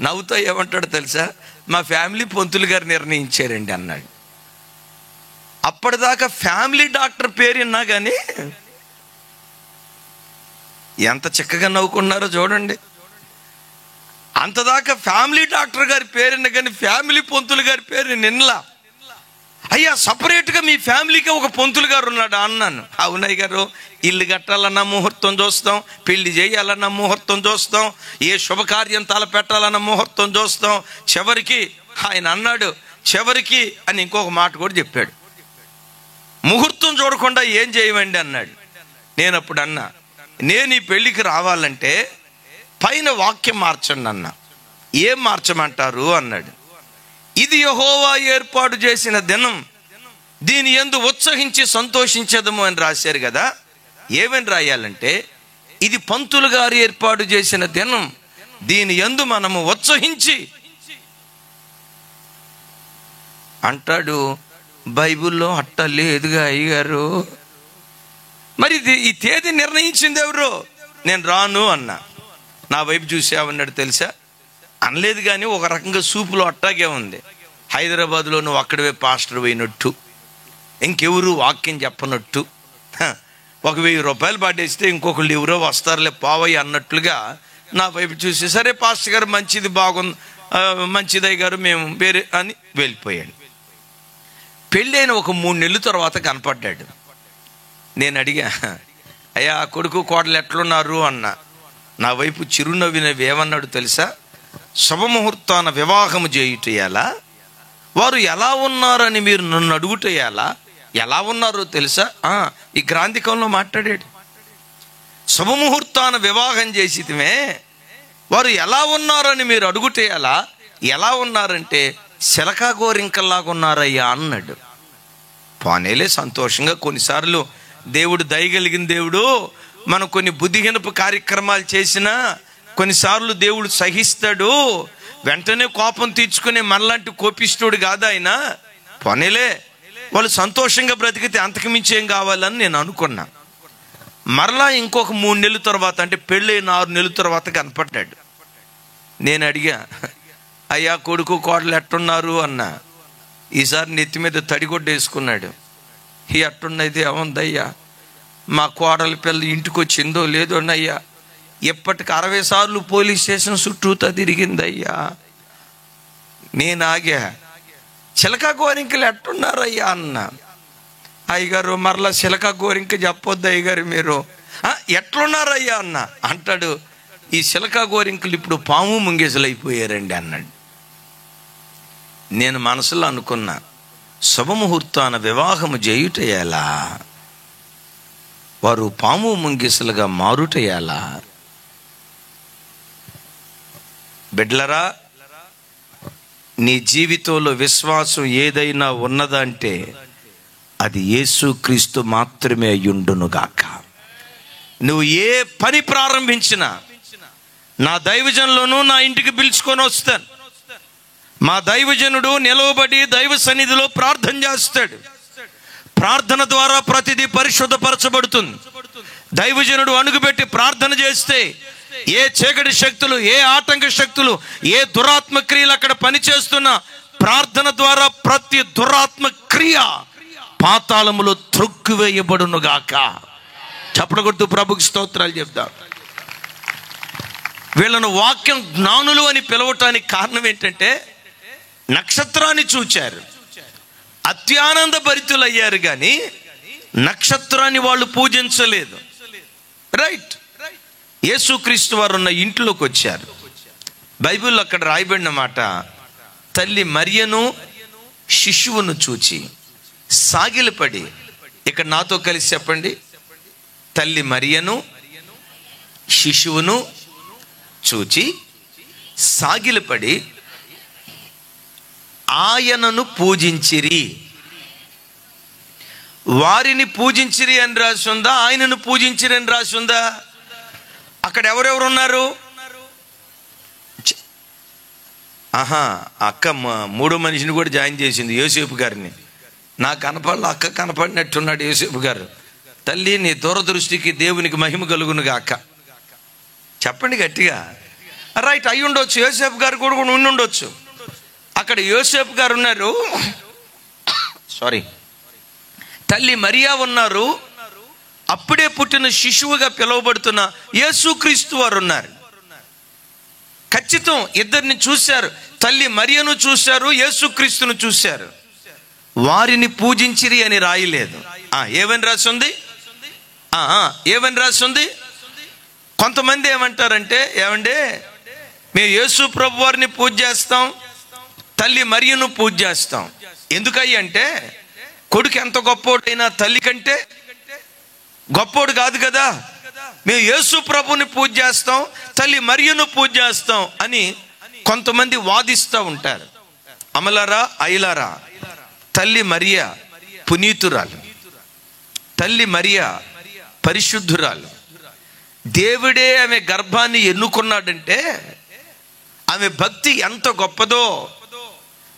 నవ్వుతో ఏమంటాడో తెలుసా? మా ఫ్యామిలీ పంతులు గారు నిర్ణయించారండి అన్నాడు. అప్పటిదాకా ఫ్యామిలీ డాక్టర్ పేరు విన్నా కానీ ఎంత చక్కగా నవ్వుకున్నారో చూడండి. అంతదాకా ఫ్యామిలీ డాక్టర్ గారి పేరున్న కానీ ఫ్యామిలీ పంతులు గారి పేరు నిన్నలా. అయ్యా సపరేట్గా మీ ఫ్యామిలీకి ఒక పంతులు గారు ఉన్నాడు అన్నాను. అవునయ్య గారు, ఇల్లు కట్టాలన్న ముహూర్తం చూస్తాం, పెళ్లి చేయాలన్న ముహూర్తం చూస్తాం, ఏ శుభకార్యం తలపెట్టాలన్న ముహూర్తం చూస్తాం. చివరికి ఆయన అన్నాడు, చివరికి అని ఇంకొక మాట కూడా చెప్పాడు, ముహూర్తం చూడకుండా ఏం చేయమండి అన్నాడు. నేను అప్పుడు అన్నా, నేను ఈ పెళ్లికి రావాలంటే పైన వాక్యం మార్చండి అన్నా. ఏం మార్చమంటారు అన్నాడు. ఇది యెహోవా ఏర్పాటు చేసిన దినం, దీని యందు ఉత్సహించి సంతోషించదము అని రాశారు కదా. ఏమని రాయాలంటే ఇది పంతులు గారు ఏర్పాటు చేసిన దినం, దీని యందు మనము ఉత్సహించి అంటాడు. బైబిల్లో అట్ట లేదుగా అయ్యగారు. మరి ఈ తేదీ నిర్ణయించింది ఎవరు? నేను రాను అన్నా. నా వైపు చూసావన్నాడు. తెలుసా, అనలేదు కానీ ఒక రకంగా సూపులో అట్టాగే ఉంది. హైదరాబాద్లో నువ్వు అక్కడవే పాస్టర్ పోయినట్టు, ఇంకెవరు వాక్యం చెప్పనట్టు, 1,000 రూపాయలు పాడేస్తే ఇంకొకళ్ళు ఎవరో వస్తారులే పావయ్య అన్నట్లుగా నా వైపు చూసి, సరే పాస్టర్ గారు మంచిది, బాగుంది, మంచిదయ్య గారు, మేము వేరే అని వెళ్ళిపోయాడు. పెళ్ళైన ఒక 3 నెలల తర్వాత కనపడ్డాడు. నేను అడిగా, అయ్యా కొడుకు కోడలు ఎట్లున్నారు అన్నా. నా వైపు చిరునవ్వినవి ఏమన్నాడు తెలుసా? శుభముహూర్తాన వివాహము చేయుటయాలా, వారు ఎలా ఉన్నారని మీరు నన్ను అడుగుటయాలా? ఎలా ఉన్నారో తెలుసా? ఈ గ్రాంధికంలో మాట్లాడాడు. శుభముహూర్తాన వివాహం చేసిమే, వారు ఎలా ఉన్నారని మీరు అడుగుటయాలా? ఎలా ఉన్నారంటే శిలకా గోరింకల్లాగా ఉన్నారయ్యా అన్నాడు. పోనేలే, సంతోషంగా. కొన్నిసార్లు దేవుడు దయగలిగిన దేవుడు, మనం కొన్ని బుద్ధిహీనపు కార్యక్రమాలు చేసినా కొన్నిసార్లు దేవుడు సహిస్తాడు. వెంటనే కోపం తీర్చుకునే మనలాంటి కోపిస్తుడు కాదు ఆయన. పోనేలే, వాళ్ళు సంతోషంగా బ్రతికితే అంతకు మించి ఏం కావాలని నేను అనుకున్నా. మరలా ఇంకొక 3 నెలల తర్వాత, అంటే పెళ్ళైన 6 నెలల తర్వాత కనపడ్డాడు. నేను అడిగా, అయ్యా కొడుకు కోడలు ఎట్టున్నారు అన్నా. ఈసారి నెత్తి మీద తడిగొడ్డ వేసుకున్నాడు. అట్టున్నది ఏముందయ్యా, మా కోడల పిల్ల ఇంటికి వచ్చిందో లేదో అయ్యా, ఎప్పటికి 60 సార్లు పోలీస్ స్టేషన్ చుట్టూతా తిరిగిందయ్యా. నేను ఆగా, చిలక గోరింకలు ఎట్టున్నారయ్యా అన్న. అయ్యగారు మరలా చిలక గోరింక చెప్పొద్దు అయ్యగారు మీరు, ఎట్లున్నారయ్యా అన్న. అంటాడు, ఈ చిలక గోరింకలు ఇప్పుడు పాము ముంగేసలు అయిపోయారండి అన్నాడు. నేను మనసులో అనుకున్నా, శుభముహూర్తాన వివాహము చేయుటయాలా, వారు పాము ముంగిసలుగా మారుటయాలా? బిడ్లరా, నీ జీవితంలో విశ్వాసం ఏదైనా ఉన్నదా అంటే అది యేసుక్రీస్తు మాత్రమే అయ్యుండునుగాక. నువ్వు ఏ పని ప్రారంభించినా, నా దైవజనులను నా ఇంటికి పిలుచుకొని వస్తాను, మా దైవజనుడు నిలవబడి దైవ సన్నిధిలో ప్రార్థన చేస్తాడు. ప్రార్థన ద్వారా ప్రతిదీ పరిశుద్ధపరచబడుతుంది. దైవజనుడు అణుగుపెట్టి ప్రార్థన చేస్తే ఏ చీకటి శక్తులు, ఏ ఆటంక శక్తులు, ఏ దురాత్మ క్రియలు అక్కడ పనిచేస్తున్నా ప్రార్థన ద్వారా ప్రతి దురాత్మ క్రియ పాతాళములో త్రొక్కివేయబడునుగాక. చప్పట్లు కొడుతూ ప్రభుకి స్తోత్రాలు చెప్తాం. వీళ్ళను వాక్యం జ్ఞానులు అని పిలవటానికి కారణం ఏంటంటే, నక్షత్రాన్ని చూచారు, అత్యానంద భరితులయ్యారు, కానీ నక్షత్రాన్ని వాళ్ళు పూజించలేదు. రైట్. యేసుక్రీస్తు వారు ఉన్న ఇంట్లోకి వచ్చారు. బైబిల్లో అక్కడ రాయబడిన మాట, తల్లి మరియను శిశువును చూచి సాగిలపడి, ఇక్కడ నాతో కలిసి చెప్పండి, తల్లి మరియను శిశువును చూచి సాగిలపడి ఆయనను పూజించిరి. వారిని పూజించిరి అని రాసి ఉందా, ఆయనను పూజించిరి అని రాసి ఉందా? అక్కడ ఎవరెవరు ఉన్నారు? అక్క మూడో మనిషిని కూడా జాయిన్ చేసింది, యోసేపు గారిని. నాకు కనపడలే, అక్క కనపడినట్టున్నాడు యోసేపు గారు. తల్లి నీ దూరదృష్టికి దేవునికి మహిమ కలుగునుగా అక్క. చెప్పండి గట్టిగా. రైట్, అయి ఉండొచ్చు, యోసేపు గారు కూడా ఉండి ఉండొచ్చు. అక్కడ యోసేపు గారు ఉన్నారు, సారీ, తల్లి మరియా ఉన్నారు, అప్పుడే పుట్టిన శిశువుగా పిలువబడుతున్న యేసుక్రీస్తు వారు ఉన్నారు. ఖచ్చితం, ఇద్దరిని చూశారు. తల్లి మరియను చూశారు, యేసుక్రీస్తును చూశారు. వారిని పూజించిరి అని రాయలేదు. ఏమని రాసింది? ఏమని రాసింది? కొంతమంది ఏమంటారంటే, ఏమండి మేము యేసు ప్రభు వారిని పూజ చేస్తాం, తల్లి మరియను పూజ చేస్తాం. ఎందుకయ్యి అంటే, కొడుకు ఎంత గొప్పోడైనా తల్లి కంటే గొప్పోడు కాదు కదా. మేము యేసు ప్రభుని పూజ చేస్తాం, తల్లి మరియను పూజ చేస్తాం అని కొంతమంది వాదిస్తూ ఉంటారు. అమలారా ఐలారా, తల్లి మరియా పునీతురాలు, తల్లి మరియా పరిశుద్ధురాలు. దేవుడే ఆమె గర్భాన్ని ఎన్నుకున్నాడంటే ఆమె భక్తి ఎంత గొప్పదో,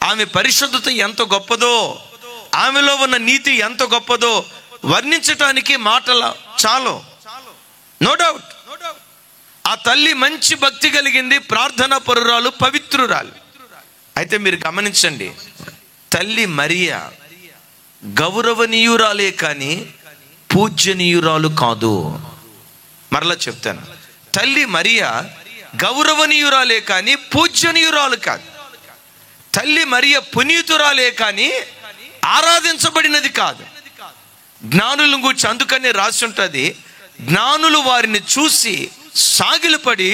ఆమె పరిశుద్ధత ఎంత గొప్పదో, ఆమెలో ఉన్న నీతి ఎంత గొప్పదో వర్ణించటానికి మాటల చాలు. నో డౌట్ ఆ తల్లి మంచి భక్తి కలిగింది, ప్రార్థనా పరురాలు, పవిత్రురాలు. అయితే మీరు గమనించండి, తల్లి మరియా గౌరవనీయురాలే కానీ పూజ్యనీయురాలు కాదు. మరలా చెప్తాను, తల్లి మరియా గౌరవనీయురాలే కానీ పూజ్యనీయురాలు కాదు. తల్లి మరియా పునీతురాలే కానీ ఆరాధించబడినది కాదు. జ్ఞానుల గురించి అందుకనే రాసి ఉంటుంది, జ్ఞానులు వారిని చూసి సాగిలపడి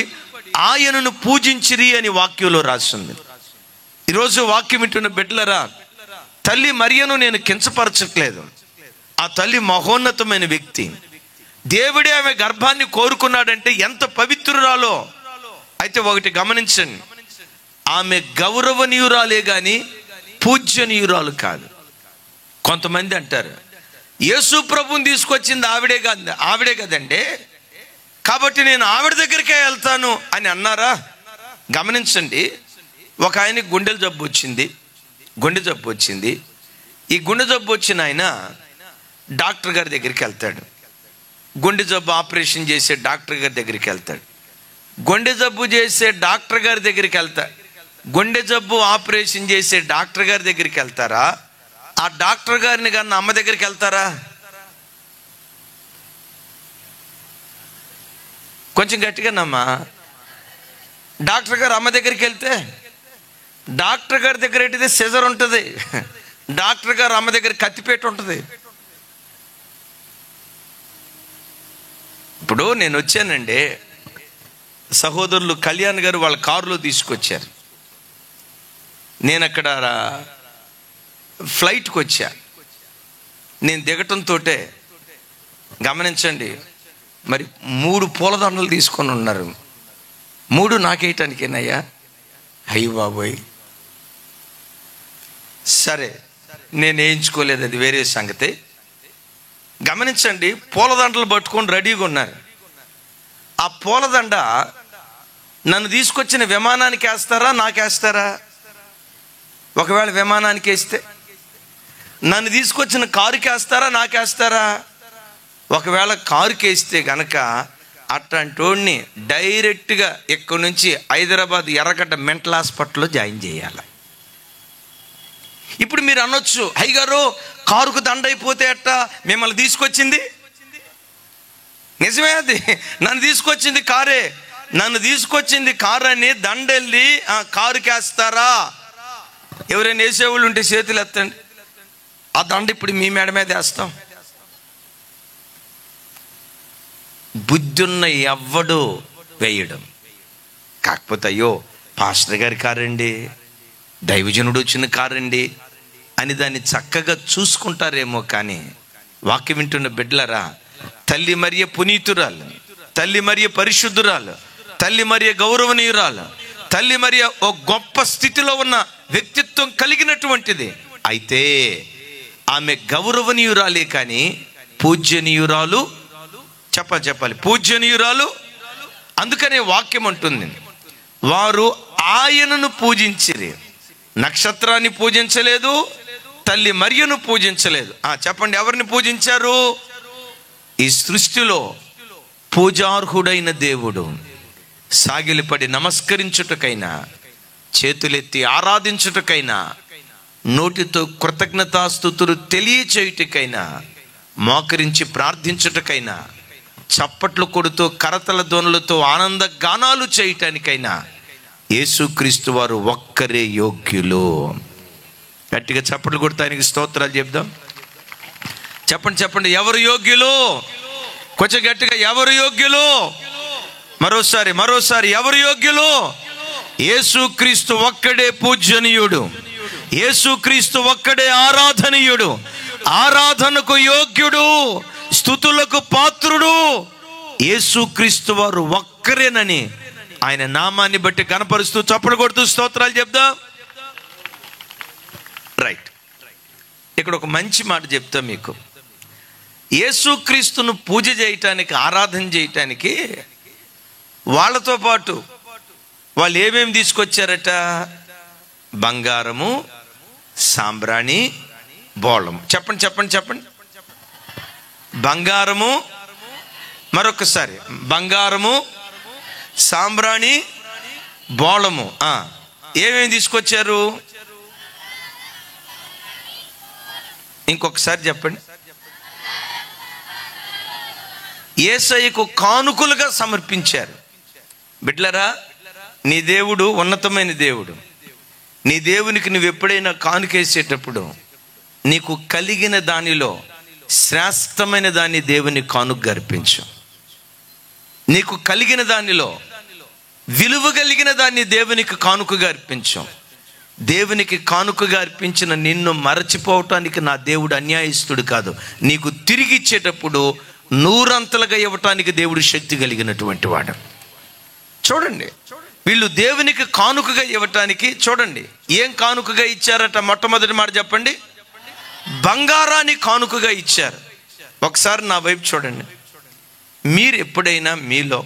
ఆయనను పూజించిరి అని వాక్యంలో రాసింది. ఈరోజు వాక్యం వింటున్న బిడ్డలరా, తల్లి మరియను నేను కించపరచట్లేదు. ఆ తల్లి మహోన్నతమైన వ్యక్తి. దేవుడే ఆమె గర్భాన్ని కోరుకున్నాడంటే ఎంత పవిత్రురాలో. అయితే ఒకటి గమనించండి, ఆమె గౌరవనీయురాలే గాని పూజ్యనీయురాలు కాదు. కొంతమంది అంటారు, యేసు ప్రభుని తీసుకొచ్చింది ఆవిడే కదండి, కాబట్టి నేను ఆవిడ దగ్గరికే వెళ్తాను అని అన్నారా? గమనించండి, ఒక ఆయనకి గుండె జబ్బు వచ్చింది. ఈ గుండె జబ్బు వచ్చిన ఆయన డాక్టర్ గారి దగ్గరికి వెళ్తాడు. గుండె జబ్బు ఆపరేషన్ చేసే డాక్టర్ గారి దగ్గరికి వెళ్తాడు. గుండె జబ్బు ఆపరేషన్ చేసే డాక్టర్ గారి దగ్గరికి వెళ్తారా? ఆ డాక్టర్ గారిని కానీ అమ్మ దగ్గరికి వెళ్తారా? కొంచెం గట్టిగా నమ్మా. డాక్టర్ గారు అమ్మ దగ్గరికి వెళ్తే డాక్టర్ గారి దగ్గర ఏంటిది సిజర్ ఉంటుంది, డాక్టర్ గారు అమ్మ దగ్గర కత్తిపేట ఉంటుంది. ఇప్పుడు నేను వచ్చానండి, సహోదరులు కళ్యాణ్ గారు వాళ్ళ కారులో తీసుకొచ్చారు. నేను అక్కడ ఫ్లైట్కి వచ్చా. నేను దిగటంతో గమనించండి, మరి 3 పూలదండలు తీసుకొని ఉన్నారు. 3 నాకేయటానికేనయ్యా. అయ్యి బాబోయ్, సరే నేను వేయించుకోలేదు, అది వేరే సంగతి. గమనించండి, పూలదండలు పట్టుకొని రెడీగా ఉన్నారు. ఆ పూలదండ నన్ను తీసుకొచ్చిన విమానానికి వేస్తారా, నాకేస్తారా? ఒకవేళ విమానానికి వేస్తే నన్ను తీసుకొచ్చిన కారుకి వేస్తారా, నాకేస్తారా? ఒకవేళ కారుకి వేస్తే గనక అట్లాంటి వాడిని డైరెక్ట్గా ఇక్కడి నుంచి హైదరాబాద్ ఎర్రగడ్డ మెంటల్ హాస్పిటల్లో జాయిన్ చేయాలి. ఇప్పుడు మీరు అనొచ్చు, అయ్యగారు కారుకు దండ అయిపోతే అట్ట మిమ్మల్ని తీసుకొచ్చింది? నిజమే, అది నన్ను తీసుకొచ్చింది కారే. నన్ను తీసుకొచ్చింది కారు అని దండెళ్ళి కారుకి వేస్తారా? ఎవరైనా వేసేవాళ్ళు ఉంటే చేతులు ఎత్తండి. ఆ దండ ఇప్పుడు మీ మేడ మీద వేస్తాం. బుద్ధున్న ఎవ్వడు వేయడం. కాకపోతే అయ్యో పాస్టర్ గారి కారండి, దైవజనుడు వచ్చిన కారండి అని దాన్ని చక్కగా చూసుకుంటారేమో. కానీ వాక్యం వింటున్న బిడ్డలరా, తల్లి మరియ పునీతురాలు, తల్లి మరియ పరిశుద్ధురాలు, తల్లి మరియ గౌరవనీయురాలు, తల్లి మరియ ఓ గొప్ప స్థితిలో ఉన్న వ్యక్తిత్వం కలిగినటువంటిది. అయితే ఆమె గౌరవనీయురాలే కానీ పూజ్యనీయురాలు చెప్పాలి పూజ్యనీయురాలు. అందుకనే వాక్యం అంటుంది, వారు ఆయనను పూజించిరి, నక్షత్రాన్ని పూజించలేదు, తల్లి మరియను పూజించలేదు. చెప్పండి, ఎవరిని పూజించారు? ఈ సృష్టిలో పూజార్హుడైన దేవుడు సాగిలిపడి నమస్కరించుటకైనా, చేతులెత్తి ఆరాధించుటకైనా, నోటితో కృతజ్ఞతాస్తుతులు తెలియచేయుటకైనా, మోకరించి ప్రార్థించుటకైనా, చప్పట్లు కొడుతూ కరతల ధ్వనులతో ఆనంద గానాలు చేయటానికైనా యేసుక్రీస్తు వారు ఒక్కరే యోగ్యులు. గట్టిగా చప్పట్లు కొడుతూ ఆయనకి స్తోత్రాలు చెప్దాం. చెప్పండి, ఎవరు యోగ్యులు? కొంచెం గట్టిగా, ఎవరు యోగ్యులు? మరోసారి ఎవరు యోగ్యులు? యేసుక్రీస్తు ఒక్కడే పూజనీయుడు, యేసుక్రీస్తు ఒక్కడే ఆరాధనీయుడు, ఆరాధనకు యోగ్యుడు, స్తుతులకు పాత్రుడు యేసుక్రీస్తు వారు ఒక్కరేనని ఆయన నామాన్ని బట్టి కనపరుస్తూ చప్పట్లు కొడుతూ స్తోత్రాలు చెప్దాం. రైట్, ఇక్కడ ఒక మంచి మాట చెప్తా మీకు. యేసుక్రీస్తును పూజ చేయటానికి, ఆరాధన చేయటానికి వాళ్ళతో పాటు వాళ్ళు ఏమేమి తీసుకొచ్చారట? బంగారము, సాంబ్రాణి, బోళము. చెప్పండి చెప్పండి చెప్పండి. బంగారము, మరొకసారి, బంగారము, సాంబ్రాణి, బోళము. ఏమేమి తీసుకొచ్చారు? ఇంకొకసారి చెప్పండి. యేసయ్యకు కానుకలుగా సమర్పించారు. బిడ్డలారా, నీ దేవుడు ఉన్నతమైన దేవుడు. నీ దేవునికి నువ్వు ఎప్పుడైనా కానుకేసేటప్పుడు నీకు కలిగిన దానిలో శ్రేష్టమైన దాన్ని దేవుని కానుకగా అర్పించు. నీకు కలిగిన దానిలో విలువ కలిగిన దాన్ని దేవునికి కానుకగా అర్పించు. దేవునికి కానుకగా అర్పించిన నిన్ను మరచిపోవటానికి నా దేవుడు అన్యాయస్తుడు కాదు. నీకు తిరిగి ఇచ్చేటప్పుడు నూరంతలుగా ఇవ్వటానికి దేవుడు శక్తి కలిగినటువంటి వాడు. చూడండి, వీళ్ళు దేవునికి కానుకగా ఇవ్వటానికి చూడండి ఏం కానుకగా ఇచ్చారట. మొట్టమొదటి మాట చెప్పండి, బంగారాన్ని కానుకగా ఇచ్చారు. ఒకసారి నా వైపు చూడండి. మీరు ఎప్పుడైనా మీలో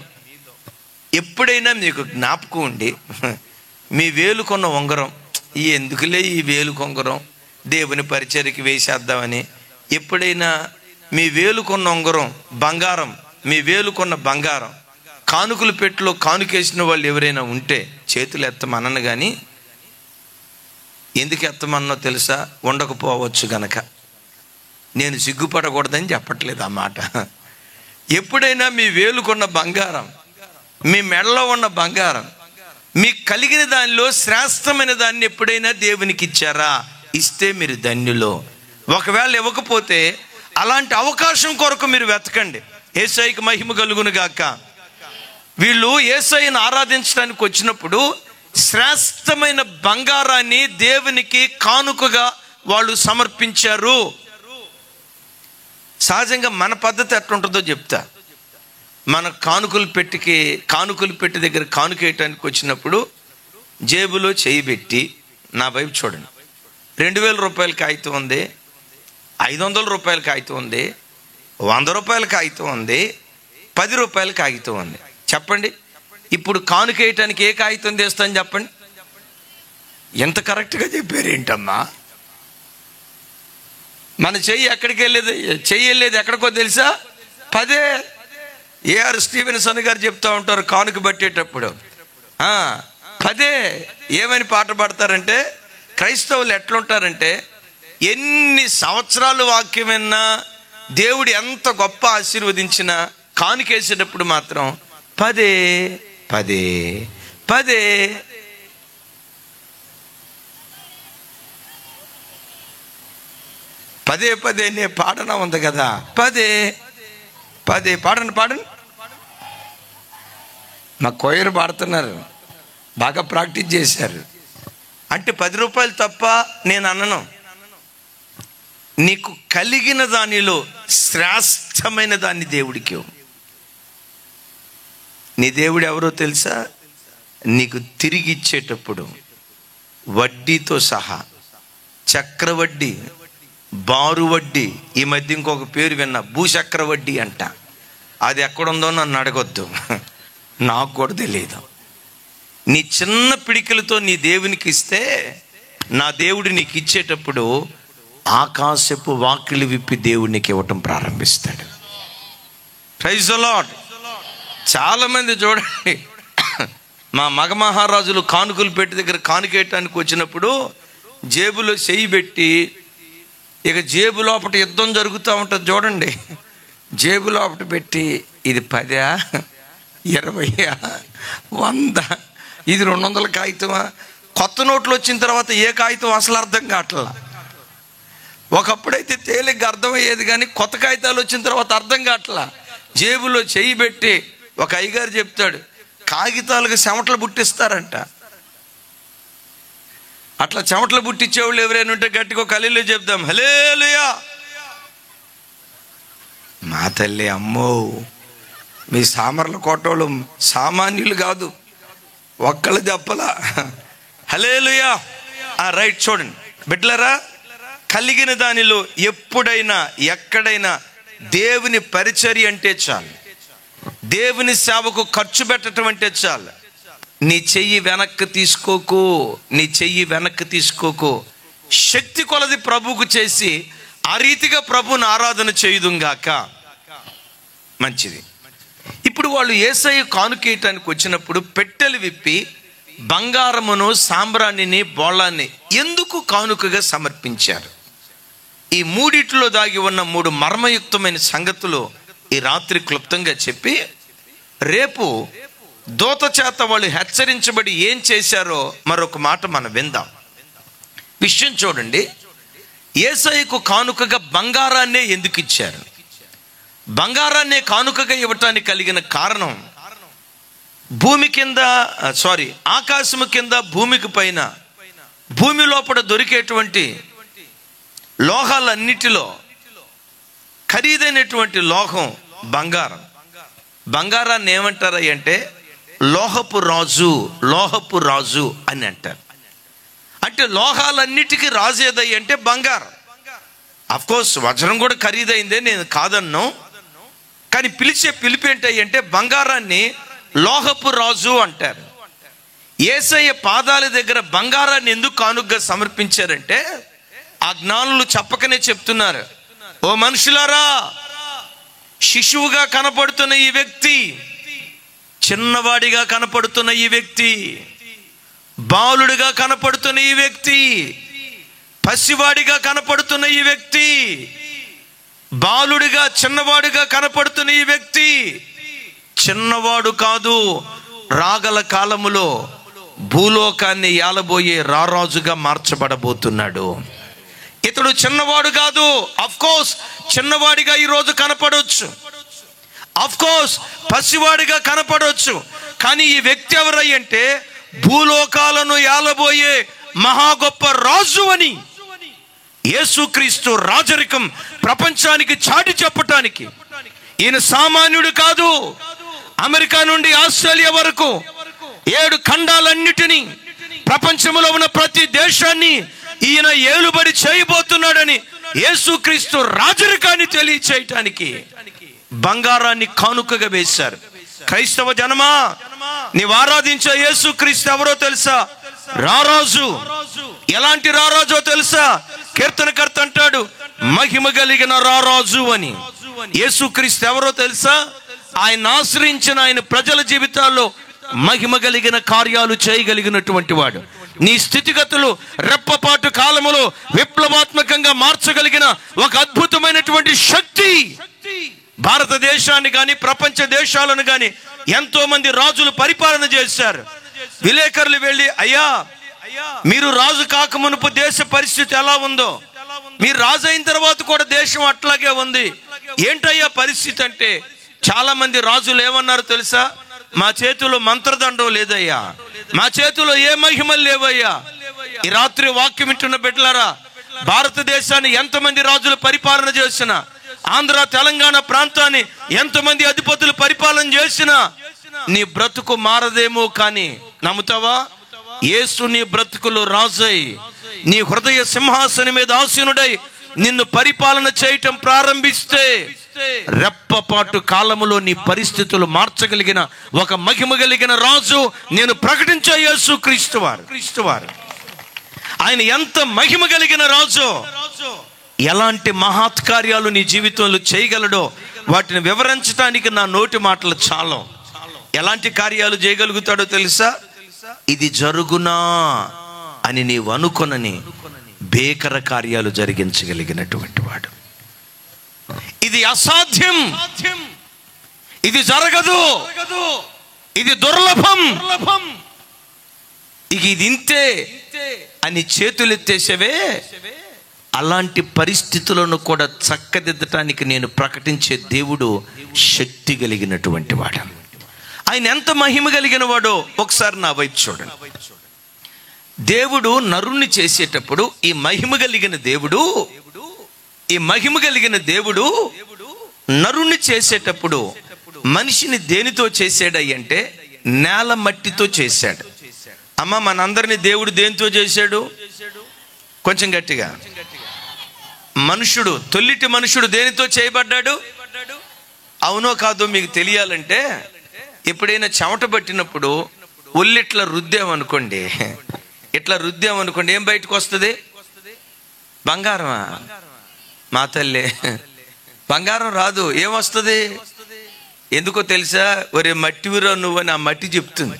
ఎప్పుడైనా మీకు జ్ఞాపకం ఉండి మీ వేలుకొన్న ఉంగరం, ఎందుకులే ఈ వేలుకు ఉంగరం, దేవుని పరిచర్యకి వేసేద్దామని ఎప్పుడైనా మీ వేలుకొన్న ఉంగరం బంగారం, మీ వేలుకొన్న బంగారం కానుకలు పెట్టులో కానుకేసిన వాళ్ళు ఎవరైనా ఉంటే చేతులు ఎత్తమనను. కానీ ఎందుకు ఎత్తమన్నో తెలుసా? ఉండకపోవచ్చు గనక. నేను సిగ్గుపడకూడదని చెప్పట్లేదు ఆ మాట. ఎప్పుడైనా మీ వేలుకొన్న బంగారం, మీ మెడలో ఉన్న బంగారం, మీకు కలిగిన దానిలో శ్రేష్టమైన దాన్ని ఎప్పుడైనా దేవునికి ఇచ్చారా? ఇస్తే మీరు ధన్యులో. ఒకవేళ ఇవ్వకపోతే అలాంటి అవకాశం కొరకు మీరు వెతకండి. యేసయ్యకి మహిమ కలుగును గాక. వీళ్ళు యేసయ్యను ఆరాధించడానికి వచ్చినప్పుడు శ్రేష్టమైన బంగారాన్ని దేవునికి కానుకగా వాళ్ళు సమర్పించారు. సహజంగా మన పద్ధతి ఎట్లుంటుందో చెప్తా. మన కానుకలు పెట్టి దగ్గర కానుకేయటానికి వచ్చినప్పుడు జేబులో చేయి పెట్టి, నా వైపు చూడండి, 2000 రూపాయల కాగితం ఉంది, 500 రూపాయల కాగితం ఉంది, 100 రూపాయల కాగితం ఉంది, 10 రూపాయల కాగితం ఉంది. చెప్పండి, ఇప్పుడు కానుకేయటానికి ఏ కాగితం తెస్తాను చెప్పండి? ఎంత కరెక్ట్గా చెప్పారు ఏంటమ్మా. మన చెయ్యి ఎక్కడికి వెళ్ళేది ఎక్కడికో తెలుసా? 10. ఏఆర్ స్టీవెన్సన్ గారు చెప్తా ఉంటారు కానుక పట్టేటప్పుడు 10. ఏమని పాట పాడతారంటే, క్రైస్తవులు ఎట్లుంటారంటే, ఎన్ని సంవత్సరాలు వాక్యం విన్నా, దేవుడు ఎంత గొప్ప ఆశీర్వదించినా కానుకేసేటప్పుడు మాత్రం 10 10 10. పదే పదే నే పాడన ఉంది కదా, 10 10 పాడండి. మా కోయరు పాడుతున్నారు, బాగా ప్రాక్టీస్ చేశారు. అంటే 10 రూపాయలు తప్ప నేను అన్నను. నీకు కలిగిన దానిలో శ్రేష్టమైన దాన్ని దేవుడికి. నీ దేవుడు ఎవరో తెలుసా? నీకు తిరిగి ఇచ్చేటప్పుడు వడ్డీతో సహా, చక్రవడ్డీ, బారు వడ్డీ, ఈ మధ్య ఇంకొక పేరు విన్నా, భూచక్ర వడ్డీ అంట. అది ఎక్కడుందో నన్ను అడగొద్దు, నాకు కూడా తెలియదు. నీ చిన్న పిడికలతో నీ దేవునికి ఇస్తే, నా దేవుడు నీకు ఇచ్చేటప్పుడు ఆకాశపు వాకిలి విప్పి దేవునికి ఇవ్వటం ప్రారంభిస్తాడు. Praise the lord. చాలామంది చూడండి, మా మగ మహారాజులు కానుకలు పెట్టి దగ్గర కానుకేయటానికి వచ్చినప్పుడు జేబులో చెయ్యి పెట్టి, ఇక జేబు లోపల యుద్ధం జరుగుతూ ఉంటుంది చూడండి. జేబు లోపల పెట్టి, ఇది 10, 20, 100, ఇది 200 కాగితమా? కొత్త నోట్లు వచ్చిన తర్వాత ఏ కాగితం అసలు అర్థం కావట్లా. ఒకప్పుడైతే తేలిగ్గా అర్థమయ్యేది, కానీ కొత్త కాగితాలు వచ్చిన తర్వాత అర్థం కావట్లా. జేబులో చెయ్యి పెట్టి, ఒక అయ్యగారు చెప్తాడు, కాగితాలకు చెమటలు పుట్టిస్తారంట. అట్లా చెమటలు పుట్టించేవాళ్ళు ఎవరైనా ఉంటే గట్టిగా ఒక హల్లెలూయా చెప్దాం. హల్లెలూయా. మా తల్లి, అమ్మో, మీ సామర్ల కోటోళ్ళు సామాన్యులు కాదు, ఒక్కళ్ళు చెప్పలా. హల్లెలూయా. రైట్. చూడండి బిడ్డలారా, కలిగిన దానిలో ఎప్పుడైనా ఎక్కడైనా దేవుని పరిచర్య అంటే చాలు, దేవుని సేవకు ఖర్చు పెట్టడం అంటే చాలు. నీ చెయ్యి వెనక్కి తీసుకోకు, నీ చెయ్యి వెనక్కి తీసుకోకు. శక్తి కొలది ప్రభువుకు చేసి ఆ రీతిగా ప్రభువుని ఆరాధన చేయుదుంగాక. మంచిది. ఇప్పుడు వాళ్ళు యేసయ్య కానుకేయటానికి వచ్చినప్పుడు పెట్టెలు విప్పి బంగారమును, సాంబ్రాణిని, బోళాన్ని ఎందుకు కానుకగా సమర్పించారు? ఈ మూడిట్లో దాగి ఉన్న 3 మర్మయుక్తమైన సంగతులు ఈ రాత్రి క్లుప్తంగా చెప్పి, రేపు దూత చేత వాళ్ళు హెచ్చరించబడి ఏం చేశారో మరొక మాట మనం విందాం. విషయం చూడండి. యేసయ్యకు కానుకగా బంగారాన్నే ఎందుకు ఇచ్చారు? బంగారాన్నే కానుకగా ఇవ్వటానికి కలిగిన కారణం, ఆకాశము కింద భూమికి పైన భూమి లోపల దొరికేటువంటి లోహాలన్నిటిలో ఖరీదైనటువంటి లోహం బంగారం. బంగారాన్ని ఏమంటారు అంటే లోహపు రాజు అని అంటారు. అంటే లోహాలన్నిటికీ రాజు ఏదయ్యి అంటే బంగారం. అఫ్కోర్స్ వజ్రం కూడా ఖరీదైందే, నేను కాదన్ను. కానీ పిలిచే పిలిపి ఏంటయ్యి అంటే బంగారాన్ని లోహపు రాజు అంటారు. యేసయ్య పాదాల దగ్గర బంగారాన్ని ఎందుకు కానుకగా సమర్పించారంటే ఆ జ్ఞానులు చెప్పకనే చెప్తున్నారు, ఓ మనుషులారా, శిశువుగా కనపడుతున్న ఈ వ్యక్తి, చిన్నవాడిగా కనపడుతున్న ఈ వ్యక్తి, బాలుడిగా కనపడుతున్న ఈ వ్యక్తి, పసివాడిగా కనపడుతున్న ఈ వ్యక్తి, బాలుడిగా చిన్నవాడుగా కనపడుతున్న ఈ వ్యక్తి చిన్నవాడు కాదు, రాగల కాలములో భూలోకాన్ని ఏలబోయే రారాజుగా మార్చబడబోతున్నాడు. ఇతడు చిన్నవాడు కాదు. అఫ్కోర్స్ చిన్నవాడిగా ఈరోజు కనపడవచ్చు, అఫ్కోర్స్ పసివాడిగా కనపడవచ్చు. కానీ ఈ వ్యక్తి ఎవరై అంటే భూలోకాలను ఏలబోయే మహా గొప్ప రాజు అని యేసుక్రీస్తు రాజరికం ప్రపంచానికి చాటి చెప్పటానికి. ఈయన సామాన్యుడు కాదు. అమెరికా నుండి ఆస్ట్రేలియా వరకు 7 ఖండాలన్నిటినీ, ప్రపంచంలో ఉన్న ప్రతి దేశాన్ని ఈయన ఏలుబడి చేయబోతున్నాడని యేసుక్రీస్తు రాజరికాన్ని తెలియచేయటానికి బంగారాన్ని కానుకగా వేశారు. క్రైస్తవ జనమా, నీవు ఆరాధించే యేసుక్రీస్తు ఎవరో తెలుసా? రారాజు. ఎలాంటి రారాజో తెలుసా? కీర్తనకర్త అంటాడు, మహిమ కలిగిన రారాజు అని. యేసుక్రీస్తు ఎవరో తెలుసా? ఆయన ఆశ్రయించిన ఆయన ప్రజల జీవితాల్లో మహిమ కలిగిన కార్యాలు చేయగలిగినటువంటి వాడు. నీ స్థితిగతులు రెప్పపాటు కాలములో విప్లవాత్మకంగా మార్చగలిగిన ఒక అద్భుతమైనటువంటి శక్తి. భారతదేశాన్ని కానీ ప్రపంచ దేశాలను కానీ ఎంతో మంది రాజులు పరిపాలన చేశారు. విలేకరులు వెళ్ళి, అయ్యా మీరు రాజు కాకమునుపు దేశ పరిస్థితి ఎలా ఉందో, మీరు రాజు అయిన తర్వాత కూడా దేశం అట్లాగే ఉంది, ఏంటయ్యా పరిస్థితి అంటే, చాలా మంది రాజులు ఏమన్నారు తెలుసా? మా చేతిలో మంత్రదండం లేదయ్యా, మా చేతిలో ఏ మహిమలు లేవయ్యా. ఈ రాత్రి వాక్యం వింటున్న బిడ్డలారా, భారతదేశాన్ని ఎంతమంది రాజులు పరిపాలన చేసినా, ఆంధ్ర తెలంగాణ ప్రాంతాన్ని ఎంతమంది అధిపతులు పరిపాలన చేసినా నీ బ్రతుకు మారదేమో. కానీ నమ్ముతావా? యేసు నీ బ్రతుకులు రాజై నీ హృదయ సింహాసనం మీద ఆసీనుడై నిన్ను పరిపాలన చేయటం ప్రారంభిస్తే రెప్పపాటు కాలములో నీ పరిస్థితులు మార్చగలిగిన ఒక మహిమ కలిగిన రాజు నేను ప్రకటించే యేసు క్రీస్తు వారు. ఆయన ఎంత మహిమ కలిగిన రాజు, ఎలాంటి మహత్కార్యాలు నీ జీవితంలో చేయగలడో వాటిని వివరించడానికి నా నోటి మాటలు చాలు. ఎలాంటి కార్యాలు చేయగలుగుతాడో తెలుసా? ఇది జరుగునా అని నీవు అనుకొనని భీకర కార్యాలు జరిగించగలిగినటువంటి వాడు. ఇది అసాధ్యం, ఇది జరగదు, ఇది దుర్లభం, ఇది ఇంతే అని చేతులెత్తేసేవే, అలాంటి పరిస్థితులను కూడా చక్కదిద్దటానికి నేను ప్రకటించే దేవుడు శక్తి కలిగినటువంటి వాడు. ఆయన ఎంత మహిమ కలిగిన వాడో ఒకసారి నా వైపు చూడండి. దేవుడు నరుణ్ణి చేసేటప్పుడు ఈ మహిమ కలిగిన దేవుడు నరుణ్ణి చేసేటప్పుడు మనిషిని దేనితో చేశాడంటే నేల మట్టితో చేశాడు. అమ్మ, మనందరినీ దేవుడు దేనితో చేశాడు? కొంచెం గట్టిగా. తొల్లిటి మనుషుడు దేనితో చేయబడ్డాడు? అవునో కాదో మీకు తెలియాలంటే, ఎప్పుడైనా చెమట పట్టినప్పుడు ఒళ్ళు ఇట్లా రుద్దామనుకోండి, ఏం బయటకు వస్తుంది? బంగారమా? మా తల్లి, బంగారం రాదు. ఏమొస్తుంది? ఎందుకో తెలుసా? ఒరే మట్టివిరా నువ్వు అని ఆ మట్టి చెప్తుంది.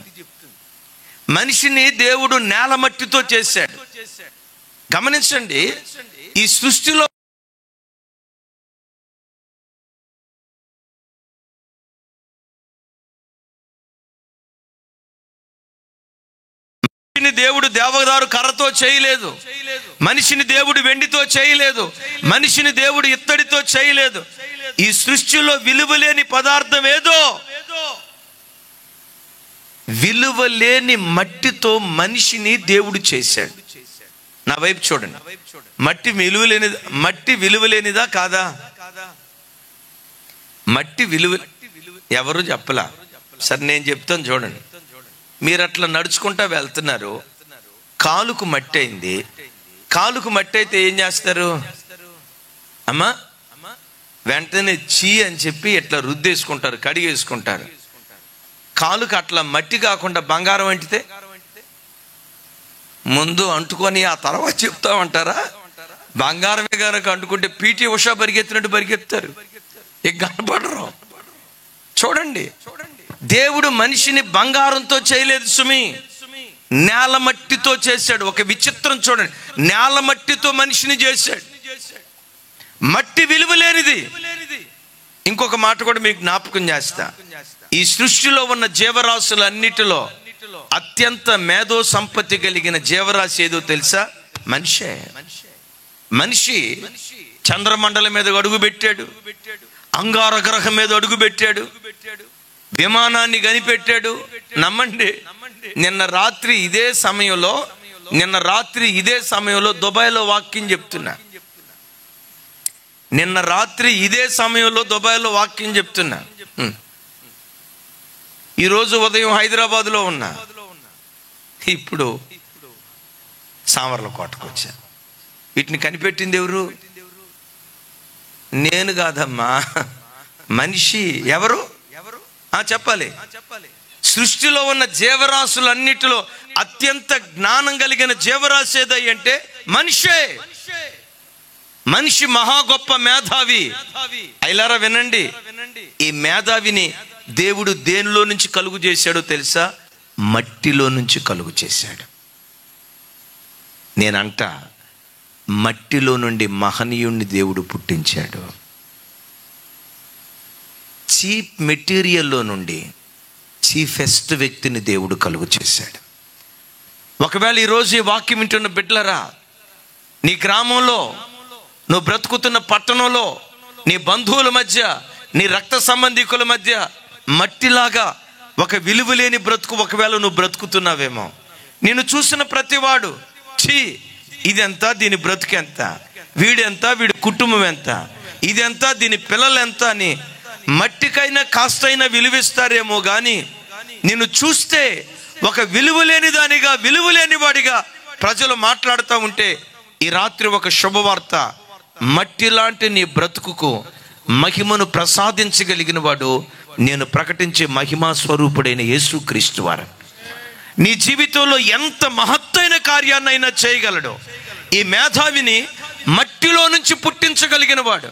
మనిషిని దేవుడు నేల మట్టితో చేశాడు. గమనించండి, ఈ సృష్టిలో దేవుడు దేవదారు కర్రతో చేయలేదు, మనిషిని దేవుడు వెండితో చేయలేదు, మనిషిని దేవుడు ఇత్తడితో చేయలేదు. ఈ సృష్టిలో విలువలేని పదార్థం ఏదో, విలువలేని మట్టితో మనిషిని దేవుడు చేశాడు. నా వైపు చూడండి. మట్టి విలువలేనిదా కాదా? మట్టి విలువ ఎవరు చెప్పలా. సరే నేను చెప్తాను చూడండి. మీరు అట్లా నడుచుకుంటా వెళ్తున్నారు, కాలుకు మట్టి అయింది. కాలుకు మట్టి అయితే ఏం చేస్తారు? అమ్మా వెంటనే చీ అని చెప్పి ఇట్లా రుద్దేసుకుంటారు, కడిగేసుకుంటారు. కాలుకు అట్లా మట్టి కాకుండా బంగారం అంటితే ముందు అంటుకొని ఆ తర్వాత చెప్తామంటారా? బంగారమే కనుక అంటుకుంటే పీటీ ఉషా పరిగెత్తినట్టు పరిగెత్తారు, ఇక కనపడరు. చూడండి, దేవుడు మనిషిని బంగారంతో చేయలేదు సుమి, నేల మట్టితో చేశాడు. ఒక విచిత్రం చూడండి, నేల మట్టితో మనిషిని చేశాడు. మట్టి విలువలేనిది. ఇంకొక మాట కూడా మీకు జ్ఞాపకం చేస్తా. ఈ సృష్టిలో ఉన్న జీవరాశులన్నిటిలో అత్యంత మేధో సంపత్తి కలిగిన జీవరాశి ఏదో తెలుసా? మనిషే. మనిషి చంద్రమండలం మీద అడుగు పెట్టాడు, అంగారగ్రహం మీద అడుగు పెట్టాడు, విమానాన్ని కనిపెట్టాడు. నమ్మండి, నిన్న రాత్రి ఇదే సమయంలో దుబాయ్లో వాక్యం చెప్తున్నా. ఈరోజు ఉదయం హైదరాబాద్లో ఉన్నా, ఇప్పుడు సామర్లకోటకు వచ్చా. వీటిని కనిపెట్టింది ఎవరు? నేను కాదమ్మా, మనిషి. ఎవరు చెప్పాలి? సృష్టిలో ఉన్న జీవరాశులన్నిటిలో అత్యంత జ్ఞానం కలిగిన జీవరాశి ఏదై అంటే మనిషే. మనిషి మహా గొప్ప మేధావి. అయిలారా వినండి, ఈ మేధావిని దేవుడు దేనిలో నుంచి కలుగు చేశాడో తెలుసా? మట్టిలో నుంచి కలుగు చేశాడు. నేనంట, మట్టిలో నుండి మహనీయుణ్ణి దేవుడు పుట్టించాడు. చీప్ మెటీరియల్లో నుండి చీఫెస్ట్ వ్యక్తిని దేవుడు కలుగు చేశాడు. ఒకవేళ ఈరోజు ఈ వాక్యం వింటున్న బిడ్డలరా, నీ గ్రామంలో, నువ్వు బ్రతుకుతున్న పట్టణంలో, నీ బంధువుల మధ్య, నీ రక్త సంబంధికుల మధ్య మట్టిలాగా ఒక విలువలేని బ్రతుకు ఒకవేళ నువ్వు బ్రతుకుతున్నావేమో. నిన్ను చూసిన ప్రతివాడు, ఛీ ఇదెంత, దీని బ్రతుకెంత, వీడెంత, వీడి కుటుంబం ఎంత, ఇదెంత, దీని పిల్లలు ఎంత అని మట్టికైనా కాస్తైనా విలువిస్తారేమో కానీ నిన్ను చూస్తే ఒక విలువలేని దానిగా, విలువలేని వాడిగా ప్రజలు మాట్లాడుతూ ఉంటే, ఈ రాత్రి ఒక శుభవార్త. మట్టి లాంటి నీ బ్రతుకుకు మహిమను ప్రసాదించగలిగిన వాడు నేను ప్రకటించే మహిమా స్వరూపుడైన యేసుక్రీస్తు వారు. నీ జీవితంలో ఎంత మహత్తైన కార్యాన్నైనా చేయగలడు. ఈ మేధావిని మట్టిలో నుంచి పుట్టించగలిగిన వాడు.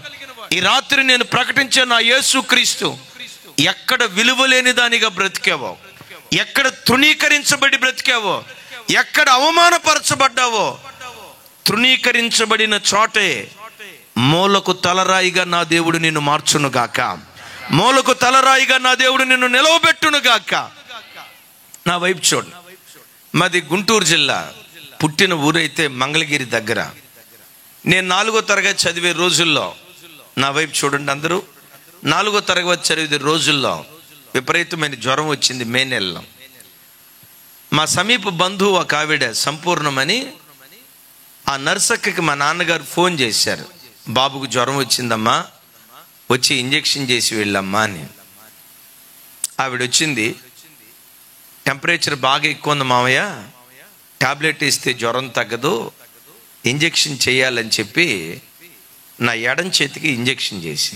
ఈ రాత్రి నేను ప్రకటించే నా యేసుక్రీస్తు, ఎక్కడ విలువలేని దానిగా బ్రతికావో, ఎక్కడ తృణీకరించబడి బ్రతికావో, ఎక్కడ అవమానపరచబడ్డావో, తృణీకరించబడిన చోటే మూలకు తలరాయిగా నా దేవుడు నిన్ను మార్చునుగాక. మూలకు తలరాయిగా నా దేవుడు నిన్ను నిలవబెట్టునుగాక. నా వైపు చూడు. మాది గుంటూరు జిల్లా, పుట్టిన ఊరైతే మంగళగిరి దగ్గర. నేను 4వ తరగతి చదివే రోజుల్లో, నా వైపు చూడండి అందరూ, 4వ తరగతి చదివే రోజుల్లో విపరీతమైన జ్వరం వచ్చింది మే నెలలో. మా సమీప బంధువు ఒక ఆవిడ సంపూర్ణమని, ఆ నర్సక్కకి మా నాన్నగారు ఫోన్ చేశారు, బాబుకు జ్వరం వచ్చిందమ్మా, వచ్చి ఇంజెక్షన్ చేసి వెళ్ళమ్మా అని. ఆవిడ వచ్చింది. టెంపరేచర్ బాగా ఎక్కువ ఉంది మామయ్య, టాబ్లెట్ ఇస్తే జ్వరం తగ్గదు, ఇంజెక్షన్ చేయాలని చెప్పి నా ఎడం చేతికి ఇంజెక్షన్ చేసి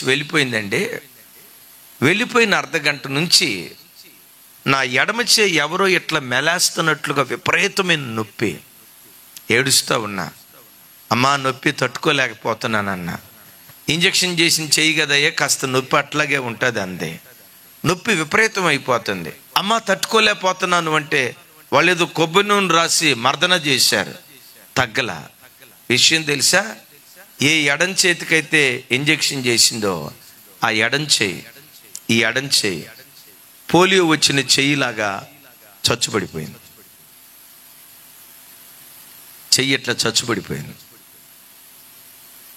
వెళ్ళిపోయిందండి. వెళ్ళిపోయిన అర్ధగంట నుంచి నా ఎడమ చేయి ఎవరో ఇట్లా మెలేస్తున్నట్లుగా విపరీతమైన నొప్పి. ఏడుస్తూ ఉన్నా. అమ్మా నొప్పి తట్టుకోలేకపోతున్నానన్నా. ఇంజక్షన్ చేసిన చెయ్యి కదయ్యా, కాస్త నొప్పి అట్లాగే ఉంటుంది అందే. నొప్పి విపరీతం అయిపోతుంది. అమ్మ తట్టుకోలేకపోతున్నాను అంటే వాళ్ళు ఏదో కొబ్బరి నూనె రాసి మర్దన చేశారు, తగ్గల. విషయం తెలుసా? ఏ ఎడం చేతికైతే ఇంజక్షన్ చేసిందో ఆ ఎడం చెయ్యి, ఈ ఎడం చెయ్యి పోలియో వచ్చిన చెయ్యిలాగా చచ్చుపడిపోయింది. చెయ్యి ఇట్లా చచ్చుపడిపోయింది.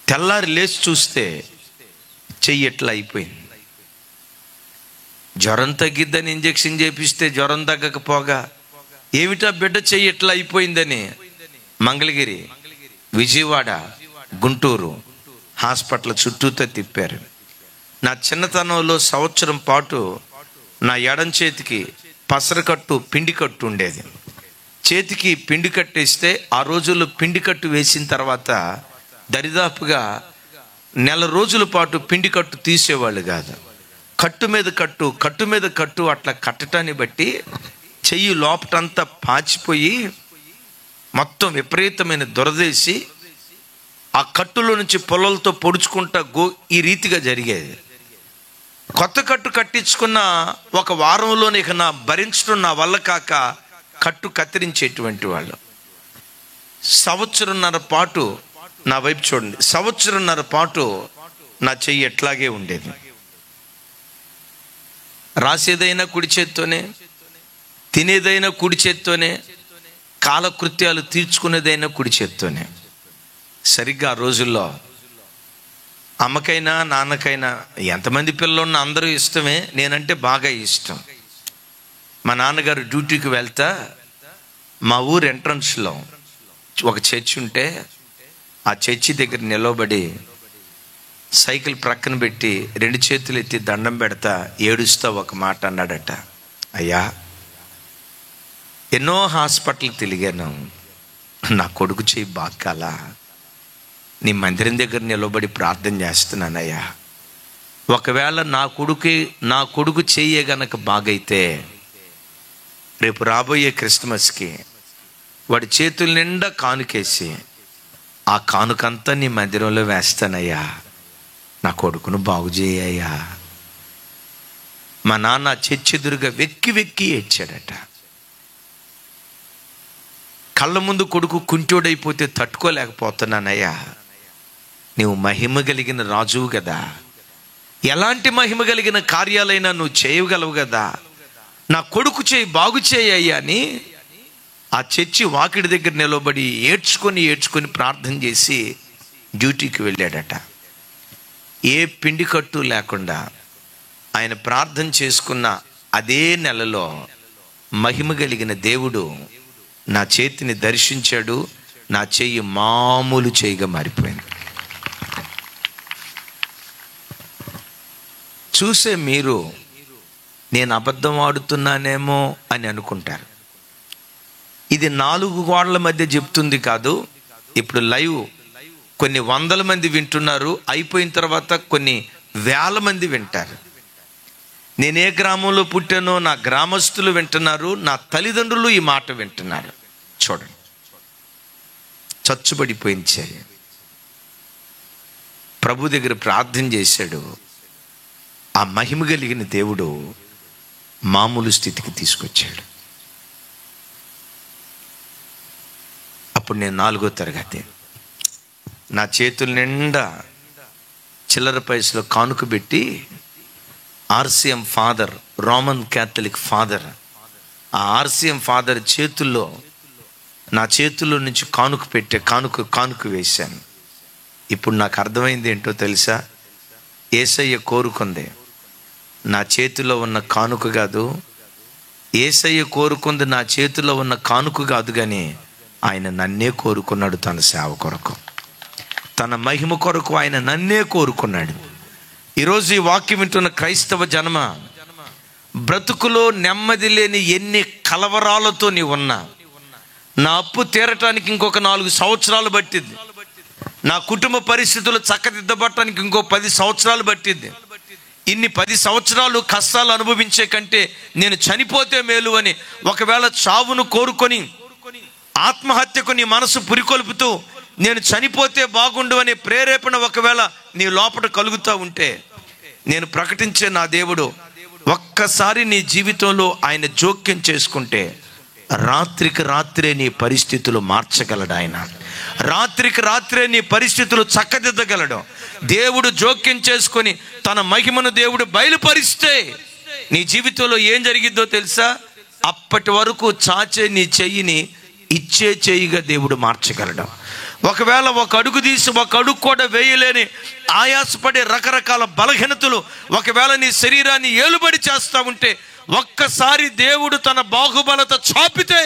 తెల్లారి లేచి చూస్తే చెయ్యి ఎట్లా అయిపోయింది. జ్వరం తగ్గిద్దని ఇంజక్షన్ చేపిస్తే జ్వరం తగ్గకపోగా ఏమిటా బిడ్డ చెయ్యి ఎట్లా అయిపోయిందని మంగళగిరి, విజయవాడ, గుంటూరు హాస్పిటల్ చుట్టూతో తిప్పారు. నా చిన్నతనంలో సంవత్సరం పాటు నా ఎడం చేతికి పసరకట్టు, పిండి కట్టు ఉండేది. చేతికి పిండి కట్టేస్తే ఆ రోజుల్లో పిండి కట్టు వేసిన తర్వాత దరిదాపుగా నెల రోజుల పాటు పిండి కట్టు తీసేవాళ్ళు కాదు. కట్టు మీద కట్టు, కట్టు మీద కట్టు అట్లా కట్టడాన్ని బట్టి చెయ్యి లోపటంతా పాచిపోయి మొత్తం విపరీతమైన దురదేసి ఆ కట్టులో నుంచి పొలలతో పొడుచుకుంటా ఈ రీతిగా జరిగేది. కొత్త కట్టు కట్టించుకున్న ఒక వారంలోనే ఇక నా భరించడం నా వల్ల కాక కట్టు కత్తిరించేటువంటి వాళ్ళు. సంవత్సరంన్నర పాటు నా వైపు చూడండి, సంవత్సరంన్నర పాటు నా చెయ్యి ఎట్లాగే ఉండేది. రాసేదైనా కుడి చేత్తోనే, తినేదైనా కుడి చేత్తోనే, కాలకృత్యాలు తీర్చుకునేదైనా కుడి చేత్తోనే. సరిగ్గా ఆ రోజుల్లో అమ్మకైనా నాన్నకైనా ఎంతమంది పిల్లలున్నా అందరూ ఇష్టమే, నేనంటే బాగా ఇష్టం. మా నాన్నగారు డ్యూటీకి వెళ్తా మా ఊరు ఎంట్రన్స్లో ఒక చర్చి ఉంటే ఆ చర్చి దగ్గర నిలబడి సైకిల్ ప్రక్కన పెట్టి 2 చేతులు ఎత్తి దండం పెడతా ఏడుస్తా ఒక మాట అన్నాడట. అయ్యా, ఎన్నో హాస్పిటల్ తిరిగాను, నా కొడుకు చెయ్యి బాగాలా, నీ మందిరం దగ్గర నిలబడి ప్రార్థన చేస్తున్నానయ్యా. ఒకవేళ నా కొడుకు చెయ్యే గనక బాగైతే రేపు రాబోయే క్రిస్మస్కి వాడి చేతుల నిండా కానుకేసి ఆ కానుకంతా నీ మందిరంలో వేస్తానయ్యా, నా కొడుకును బాగు చేయ్యా. మా నాన్న చర్చెదురుగా వెక్కి వెక్కి ఏడ్చాడట. కళ్ళ ముందు కొడుకు కుంటోడైపోతే తట్టుకోలేకపోతున్నానయ్యా, నీవు మహిమ కలిగిన రాజువు కదా, ఎలాంటి మహిమ కలిగిన కార్యాలైనా నువ్వు చేయగలవు కదా, నా కొడుకు చేయి బాగు చేయ్యా అని ఆ చర్చి వాకిడి దగ్గర నిలబడి ఏడ్చుకొని ప్రార్థన చేసి డ్యూటీకి వెళ్ళాడట. ఏ పిండి కట్టు లేకుండా ఆయన ప్రార్థన చేసుకున్న అదే నెలలో మహిమ కలిగిన దేవుడు నా చేతిని దర్శించాడు. నా చెయ్యి మామూలు చెయ్యిగా మారిపోయింది. చూసే మీరు నేను అబద్ధం ఆడుతున్నానేమో అని అనుకుంటారు. ఇది 4 గోడల మధ్య చెప్తుంది కాదు. ఇప్పుడు లైవ్ కొన్ని 100 మంది వింటున్నారు, అయిపోయిన తర్వాత కొన్ని 1000 మంది వింటారు. నేను ఏ గ్రామంలో పుట్టానో నా గ్రామస్తులు వింటున్నారు, నా తల్లిదండ్రులు ఈ మాట వింటున్నారు. చూడండి, చచ్చుబడిపోయింది. ప్రభు దగ్గర ప్రార్థన చేశాడు. ఆ మహిమ కలిగిన దేవుడు మామూలు స్థితికి తీసుకొచ్చాడు. అప్పుడు నేను 4వ తరగతి, నా చేతుల నిండా చిల్లర పైసలు కానుక పెట్టి RCM father, Roman Catholic father, ఆ ఆర్సిఎం ఫాదర్ చేతుల్లో నా చేతుల్లో నుంచి కానుక వేశాను. ఇప్పుడు నాకు అర్థమైంది ఏంటో తెలుసా? యేసయ్య కోరుకుంది నా చేతిలో ఉన్న కానుక కాదు, యేసయ్య కోరుకుంది నా చేతిలో ఉన్న కానుక కాదు, కానీ ఆయన నన్నే కోరుకున్నాడు. తన సేవ కొరకు, తన మహిమ కొరకు ఆయన నన్నే కోరుకున్నాడు. ఈరోజు ఈ వాక్యం వింటున్న క్రైస్తవ జనమ, బ్రతుకులో నెమ్మది లేని ఎన్ని కలవరాలతో నీ ఉన్నా, నా అప్పు తీరటానికి ఇంకొక 4 సంవత్సరాలు పట్టింది, నా కుటుంబ పరిస్థితులు చక్కదిద్దబట్టడానికి ఇంకో 10 సంవత్సరాలు పట్టింది, ఇన్ని 10 సంవత్సరాలు కష్టాలు అనుభవించే కంటే నేను చనిపోతే మేలు అని ఒకవేళ చావును కోరుకొని ఆత్మహత్యకు నీ మనసు పురికొల్పుతూ నేను చనిపోతే బాగుండు అనే ప్రేరేపణ ఒకవేళ నీ లోపల కలుగుతూ ఉంటే, నేను ప్రకటించే నా దేవుడు ఒక్కసారి నీ జీవితంలో ఆయన జోక్యం చేసుకుంటే రాత్రికి రాత్రే నీ పరిస్థితులు మార్చగలడు. ఆయన రాత్రికి రాత్రే నీ పరిస్థితులు చక్కదిద్దగలడు. దేవుడు జోక్యం చేసుకొని తన మహిమను దేవుడు బయలుపరిస్తే నీ జీవితంలో ఏం జరిగిద్దో తెలుసా? అప్పటి వరకు చాచే నీ చెయ్యిని ఇచ్చే చెయ్యిగా దేవుడు మార్చగలడు. ఒకవేళ ఒక అడుగు తీసి ఒక అడుగు కూడా వేయలేని ఆయాసపడే రకరకాల బలహీనతలు ఒకవేళ నీ శరీరాన్ని ఏలుబడి చేస్తూ ఉంటే, ఒక్కసారి దేవుడు తన బాహుబలత చాపితే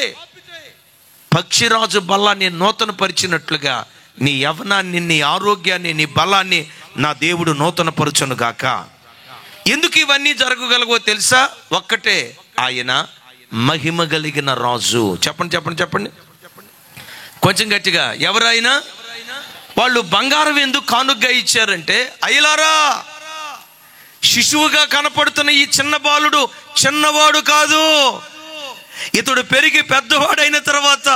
పక్షిరాజు బలాన్ని నూతన పరిచినట్లుగా నీ యవ్వనాన్ని, నీ ఆరోగ్యాన్ని, నీ బలాన్ని నా దేవుడు నూతన పరుచును గాక. ఎందుకు ఇవన్నీ జరగగలగో తెలుసా? ఒక్కటే, ఆయన మహిమ కలిగిన రాజు. చెప్పండి చెప్పండి చెప్పండి కొంచెం గట్టిగా. ఎవరైనా వాళ్ళు బంగారం ఎందుకు కానుగ్గా ఇచ్చారంటే, అయ్యలారా, శిశువుగా కనపడుతున్న ఈ చిన్న బాలుడు చిన్నవాడు కాదు, ఇతడు పెరిగి పెద్దవాడైన తర్వాత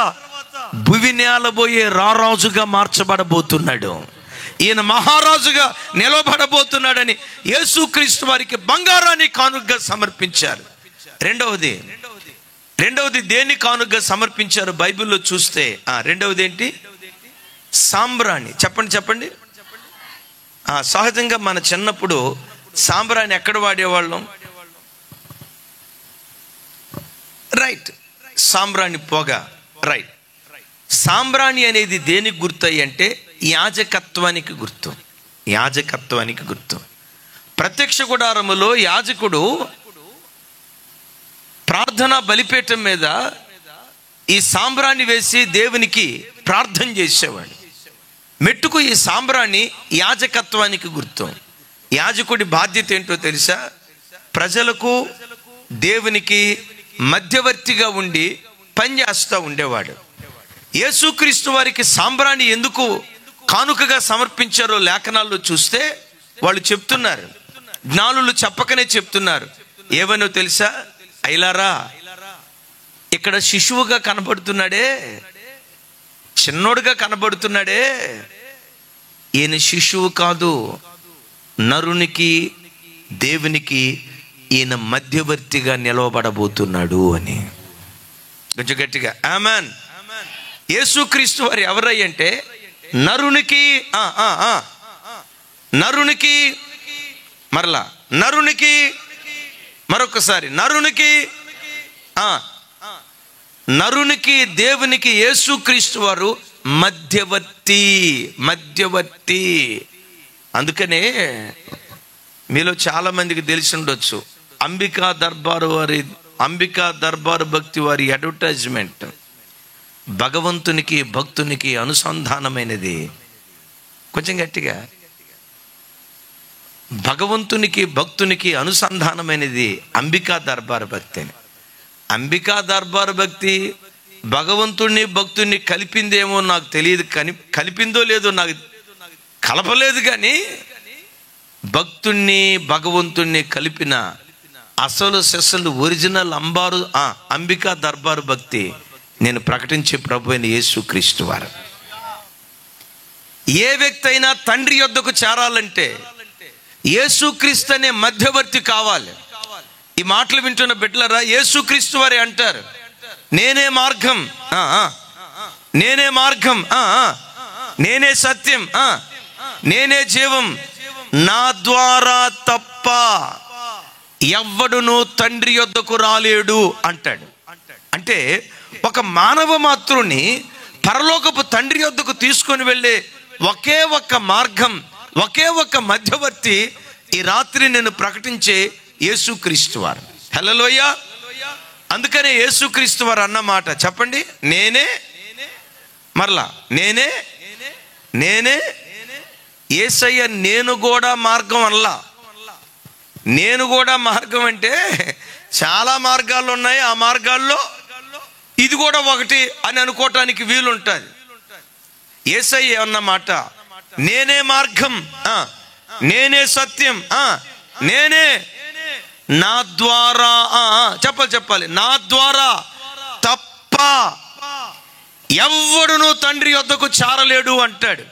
భువి నేలబోయే రారాజుగా మార్చబడబోతున్నాడు, ఈయన మహారాజుగా నిలబడబోతున్నాడని యేసుక్రీస్తు వారికి బంగారాన్ని కానుగ్గా సమర్పించారు. రెండవది దేన్ని కానుగ్గా సమర్పించారు బైబిల్లో చూస్తే? రెండవది ఏంటి? సాంబ్రాణి. చెప్పండి చెప్పండి. సహజంగా మన చిన్నప్పుడు సాంబ్రాణి ఎక్కడ వాడేవాళ్ళం? రైట్, సాంబ్రాణి పొగ. రైట్, సాంబ్రాణి అనేది దేనికి గుర్తు అంటే యాజకత్వానికి గుర్తు. యాజకత్వానికి గుర్తు. ప్రత్యక్ష గుడారములో యాజకుడు ప్రార్థన బలిపీఠం మీద ఈ సాంబ్రాణి వేసి దేవునికి ప్రార్థన చేసేవాడు. మెట్టుకు ఈ సాంబ్రాణి యాజకత్వానికి గుర్తు. యాజకుడి బాధ్యత ఏంటో తెలుసా? ప్రజలకు దేవునికి మధ్యవర్తిగా ఉండి పనిచేస్తూ ఉండేవాడు. యేసుక్రీస్తు వారికి సాంబ్రాణి ఎందుకు కానుకగా సమర్పించారో లేఖనాల్లో చూస్తే వాళ్ళు చెప్తున్నారు, జ్ఞానులు చెప్పకనే చెప్తున్నారు. ఏమనో తెలుసా? అయ్యలారా, ఇక్కడ శిశువుగా కనబడుతున్నాడే, చిన్నోడుగా కనబడుతున్నాడే, ఈయన శిశువు కాదు, నరునికి దేవునికి ఈయన మధ్యవర్తిగా నిలవబడబోతున్నాడు అని. కొంచెం గట్టిగా ఆమేన్. యేసుక్రీస్తు వారు ఎవరయ్యంటే నరునికి మరలా నరునికి మరొకసారి నరునికి దేవునికి యేసుక్రీస్తు వారు మధ్యవర్తి. అందుకనే మీలో చాలా మందికి తెలిసి ఉండొచ్చు, అంబికా దర్బారు భక్తి వారి అడ్వర్టైజ్మెంట్ భగవంతునికి భక్తునికి అనుసంధానమైనది. కొంచెం గట్టిగా. భగవంతునికి భక్తునికి అనుసంధానమైనది అంబికా దర్బారు భక్తి అని. అంబికా దర్బారు భక్తి భగవంతుణ్ణి భక్తుణ్ణి కలిపిందేమో నాకు తెలియదు, కానీ కలిపిందో లేదో నాకు కలపలేదు, కానీ భక్తుణ్ణి భగవంతుణ్ణి కలిపిన అసలు సెసలు ఒరిజినల్ అంబికా దర్బారు భక్తి నేను ప్రకటించే ప్రభు అయిన యేసుక్రీస్తు వారు. ఏ వ్యక్తి అయినా తండ్రి యొద్దకు చేరాలంటే యేసుక్రీస్తు అనే మధ్యవర్తి కావాలి. ఈ మాటలు వింటున్న బిడ్డలారా, యేసుక్రీస్తు వారే అంటారు, నేనే మార్గం, నేనే సత్యం, నేనే జీవం, నా ద్వారా తప్ప ఎవ్వడును తండ్రి యొద్దకు రాలేడు అంటాడు. అంటే ఒక మానవ మాతృని పరలోకపు తండ్రి యొద్దకు తీసుకొని వెళ్ళే ఒకే ఒక్క మార్గం, ఒకే ఒక్క మధ్యవర్తి ఈ రాత్రి నేను ప్రకటించే యేసుక్రీస్తు వారు. హల్లెలూయా. అందుకనే యేసుక్రీస్తు వారు అన్నమాట చెప్పండి, నేనే యేసయ్య నేను కూడా మార్గం అనలా. నేను కూడా మార్గం అంటే చాలా మార్గాలు ఉన్నాయి, ఆ మార్గాల్లో ఇది కూడా ఒకటి అని అనుకోవటానికి వీలుంటుంది. యేసయ్య అన్నమాట నేనే మార్గం, నేనే సత్యం, నేనే, నా ద్వారా చెప్పాలి నా ద్వారా తప్ప ఎవ్వడును తండ్రి యొద్దకు చేరలేడు అంటాడు.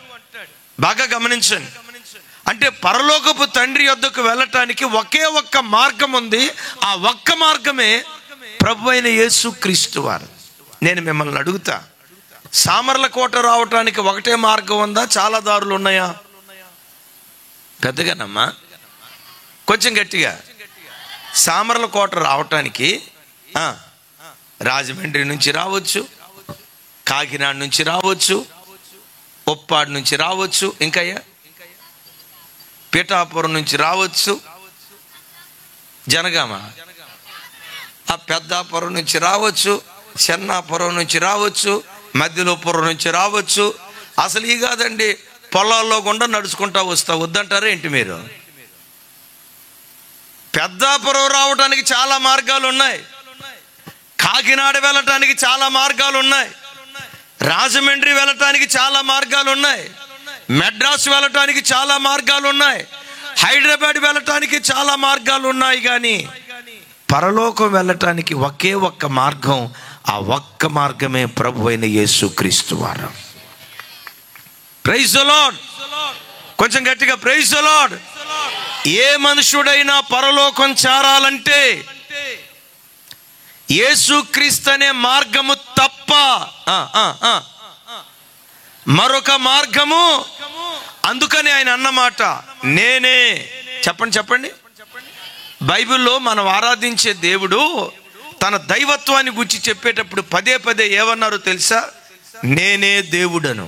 బాగా గమనించండి. అంటే పరలోకపు తండ్రి యొద్దకు వెళ్ళటానికి ఒకే ఒక్క మార్గం ఉంది. ఆ ఒక్క మార్గమే ప్రభు అయిన యేసుక్రీస్తు వారు. నేను మిమ్మల్ని అడుగుతా, సామర్లకోట రావటానికి ఒకటే మార్గం ఉందా, చాలా దారులు ఉన్నాయా? పెద్దగానమ్మా, కొంచెం గట్టిగా. సామర్లకోట రావటానికి రాజమండ్రి నుంచి రావచ్చు, కాకినాడ నుంచి రావచ్చు, ఉప్పాడు నుంచి రావచ్చు, ఇంకా పిఠాపురం నుంచి రావచ్చు, జనగామ ఆ పెద్దాపురం నుంచి రావచ్చు, చెన్నాపురం నుంచి రావచ్చు, మధ్యలోపురం నుంచి రావచ్చు. అసలు ఈ కాదండి, పొలాల్లో గుండా నడుచుకుంటా వస్తా, వద్దంటారా ఏంటి మీరు? పెద్దాపురం రావడానికి చాలా మార్గాలు ఉన్నాయి, కాకినాడ వెళ్ళటానికి చాలా మార్గాలు ఉన్నాయి, రాజమండ్రి వెళ్ళటానికి చాలా మార్గాలు ఉన్నాయి, మెడ్రాస్ వెళ్ళటానికి చాలా మార్గాలు ఉన్నాయి, హైదరాబాద్ వెళ్ళటానికి చాలా మార్గాలు ఉన్నాయి. కానీ పరలోకం వెళ్ళటానికి ఒకే ఒక్క మార్గం. ఆ ఒక్క మార్గమే ప్రభు అయిన యేసుక్రీస్తు వారు. Praise the lord. కొంచెం గట్టిగా ప్రైజ్ ది లార్డ్. ఏ మనుషుడైనా పరలోకం చేరాలంటే యేసుక్రీస్తు అనే మార్గము తప్ప మరొక మార్గము. అందుకని ఆయన అన్నమాట నేనే. చెప్పండి. బైబిల్లో మనం ఆరాధించే దేవుడు తన దైవత్వాన్ని గురించి చెప్పేటప్పుడు పదే పదే ఏమన్నారో తెలుసా? నేనే దేవుడను,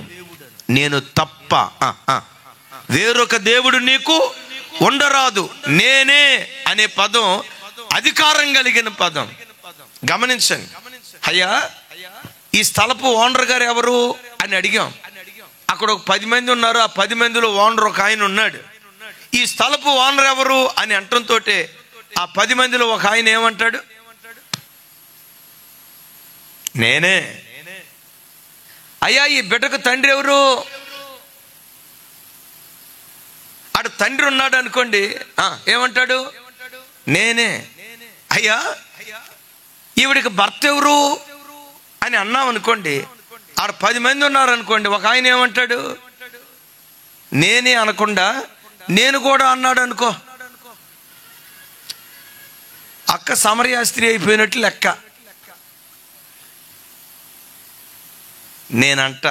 నేను తప్ప వేరొక దేవుడు నీకు ఉండరాదు. నేనే అనే పదం అధికారం కలిగిన పదం. గమనించండి. అయ్యా, ఈ స్థలపు ఓనర్ గారు ఎవరు అని అడిగాం. అక్కడ ఒక 10 మంది ఉన్నారు. ఆ 10 మందిలో ఓనర్ ఒక ఆయన ఉన్నాడు. ఈ స్థలపు ఓనర్ ఎవరు అని అంటంతో ఆ 10 మందిలో ఒక ఆయన ఏమంటాడు? నేనే. అయ్యా, ఈ బిడ్డకు తండ్రి ఎవరు? ఆడు తండ్రి ఉన్నాడు అనుకోండి, ఏమంటాడు? నేనే. అయ్యా, ఈవిడికి భర్త ఎవరు అని అన్నాం అనుకోండి, ఆడ 10 మంది ఉన్నారు అనుకోండి, ఒక ఆయన ఏమంటాడు? నేనే అనకుండా నేను కూడా అన్నాడు అనుకో, అక్క సమరయ స్త్రీ అయిపోయినట్లు లెక్క. నేనంట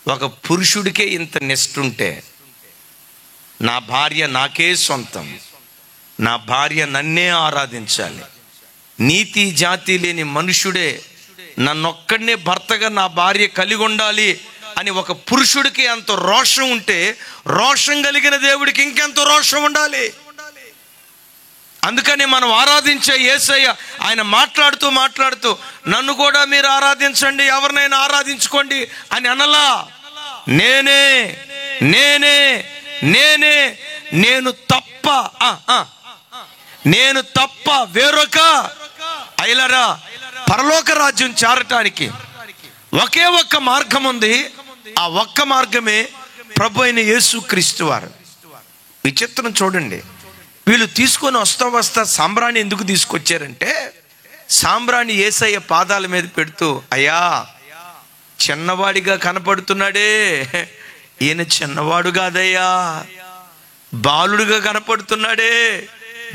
ఒక పురుషుడికే ఇంత నిష్ఠుంటే, నా భార్య నాకే సొంతం, నా భార్య నన్నే ఆరాధించాలి, నీతి జాతి లేని మనుషుడే నన్నొక్కడనే భర్తగా నా భార్య కలిగి ఉండాలి అని ఒక పురుషుడికి అంత రోషం ఉంటే, రోషం కలిగిన దేవుడికి ఇంకెంత రోషం ఉండాలి. అందుకని మనం ఆరాధించే యేసయ్య ఆయన మాట్లాడుతూ నన్ను కూడా మీరు ఆరాధించండి, ఎవరినైనా ఆరాధించుకోండి అని అనలా. నేనే నేనే నేనే నేను తప్ప నేను తప్ప వేరొక ఐలరా పరలోక రాజ్యం చేరటానికి ఒకే ఒక్క మార్గం ఉంది. ఆ ఒక్క మార్గమే ప్రభు అయిన యేసుక్రీస్తు వారు. విచిత్రం చూడండి, వీళ్ళు తీసుకొని వస్తా సాంబ్రాణి ఎందుకు తీసుకొచ్చారంటే, సాంబ్రాణి యేసయ్య పాదాల మీద పెడుతూ, అయ్యా చిన్నవాడిగా కనపడుతున్నాడే, ఈయన చిన్నవాడు కాదయ్యా, బాలుడిగా కనపడుతున్నాడే,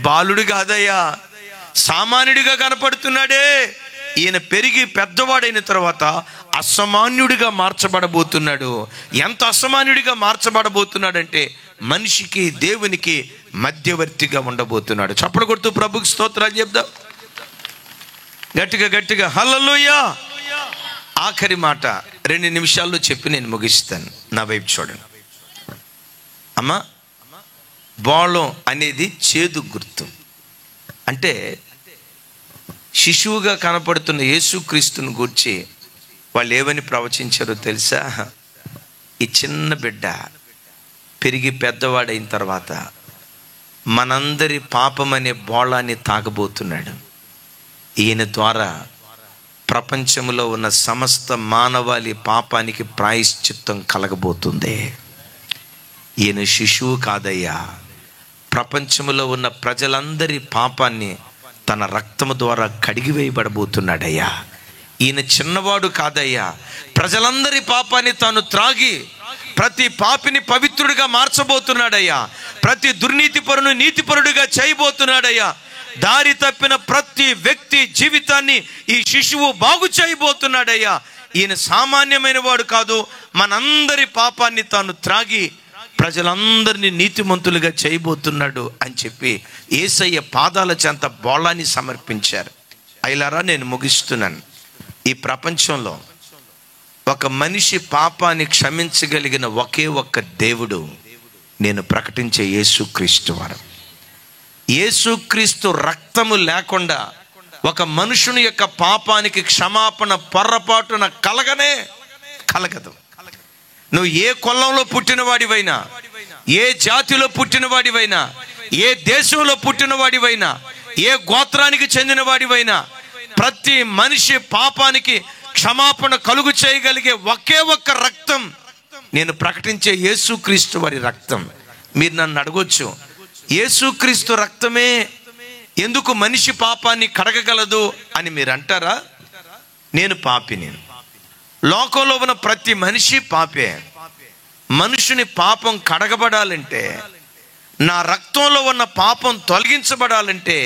బాలుడు కాదయ్యా, సామాన్యుడిగా కనపడుతున్నాడే, ఈయన పెరిగి పెద్దవాడైన తర్వాత అసామాన్యుడిగా మార్చబడబోతున్నాడు. ఎంత అసామాన్యుడిగా మార్చబడబోతున్నాడంటే మనిషికి దేవునికి మధ్యవర్తిగా ఉండబోతున్నాడు. చప్పలు కొడుతూ ప్రభుకి స్తోత్రాలు చెప్దాం గట్టిగా హల్లెలూయా. ఆఖరి మాట 2 నిమిషాల్లో చెప్పి నేను ముగిస్తాను. నా వైపు చూడండి అమ్మా. బోళం అనేది చేదు గుర్తు. అంటే శిశువుగా కనపడుతున్న యేసుక్రీస్తుని గూర్చి వాళ్ళు ఏమని ప్రవచించారో తెలుసా? ఈ చిన్న బిడ్డ పెరిగి పెద్దవాడైన తర్వాత మనందరి పాపమనే బోళాన్ని తాగబోతున్నాడు. ఈయన ద్వారా ప్రపంచంలో ఉన్న సమస్త మానవాళి పాపానికి ప్రాయశ్చిత్తం కలగబోతుంది. ఈయన శిశువు కాదయ్యా, ప్రపంచంలో ఉన్న ప్రజలందరి పాపాన్ని తన రక్తము ద్వారా కడిగివేయబడబోతున్నాడయ్యా. ఈయన చిన్నవాడు కాదయ్యా. ప్రజలందరి పాపాన్ని తాను త్రాగి ప్రతి పాపిని పవిత్రుడిగా మార్చబోతున్నాడయ్యా. ప్రతి దుర్నీతిపరును నీతిపరుడిగా చేయబోతున్నాడయ్యా. దారి తప్పిన ప్రతి వ్యక్తి జీవితాన్ని ఈ శిశువు బాగు చేయబోతున్నాడయ్యా. ఈయన సామాన్యమైన వాడు కాదు. మనందరి పాపాన్ని తాను త్రాగి ప్రజలందరినీ నీతిమంతులుగా చేయబోతున్నాడు అని చెప్పి యేసయ్య పాదాల చెంత బోళాన్ని సమర్పించారు. అయిలారా, నేను ముగిస్తున్నాను. ఈ ప్రపంచంలో ఒక మనిషి పాపాన్ని క్షమించగలిగిన ఒకే ఒక్క దేవుడు నేను ప్రకటించే యేసుక్రీస్తు వారు. యేసుక్రీస్తు రక్తము లేకుండా ఒక మనుషుని యొక్క పాపానికి క్షమాపణ పొర్రపాటున కలగదు. నువ్వు ఏ కులంలో పుట్టినవాడివైనా, ఏ జాతిలో పుట్టినవాడివైనా, ఏ దేశంలో పుట్టినవాడివైనా, ఏ గోత్రానికి చెందినవాడివైనా, ప్రతి మనిషి పాపానికి క్షమాపణ కలుగు చేయగలిగే ఒకే ఒక్క రక్తం నేను ప్రకటించే యేసుక్రీస్తు వారి రక్తం. మీరు నన్ను అడగొచ్చు, యేసుక్రీస్తు రక్తమే ఎందుకు మనిషి పాపాన్ని కడగగలదు అని మీరు అంటారా? నేను పాపిని. లోకంలో ఉన్న ప్రతి మనిషి పాపే. మనుషుని పాపం కడగబడాలంటే, నా రక్తంలో ఉన్న పాపం తొలగించబడాలంటే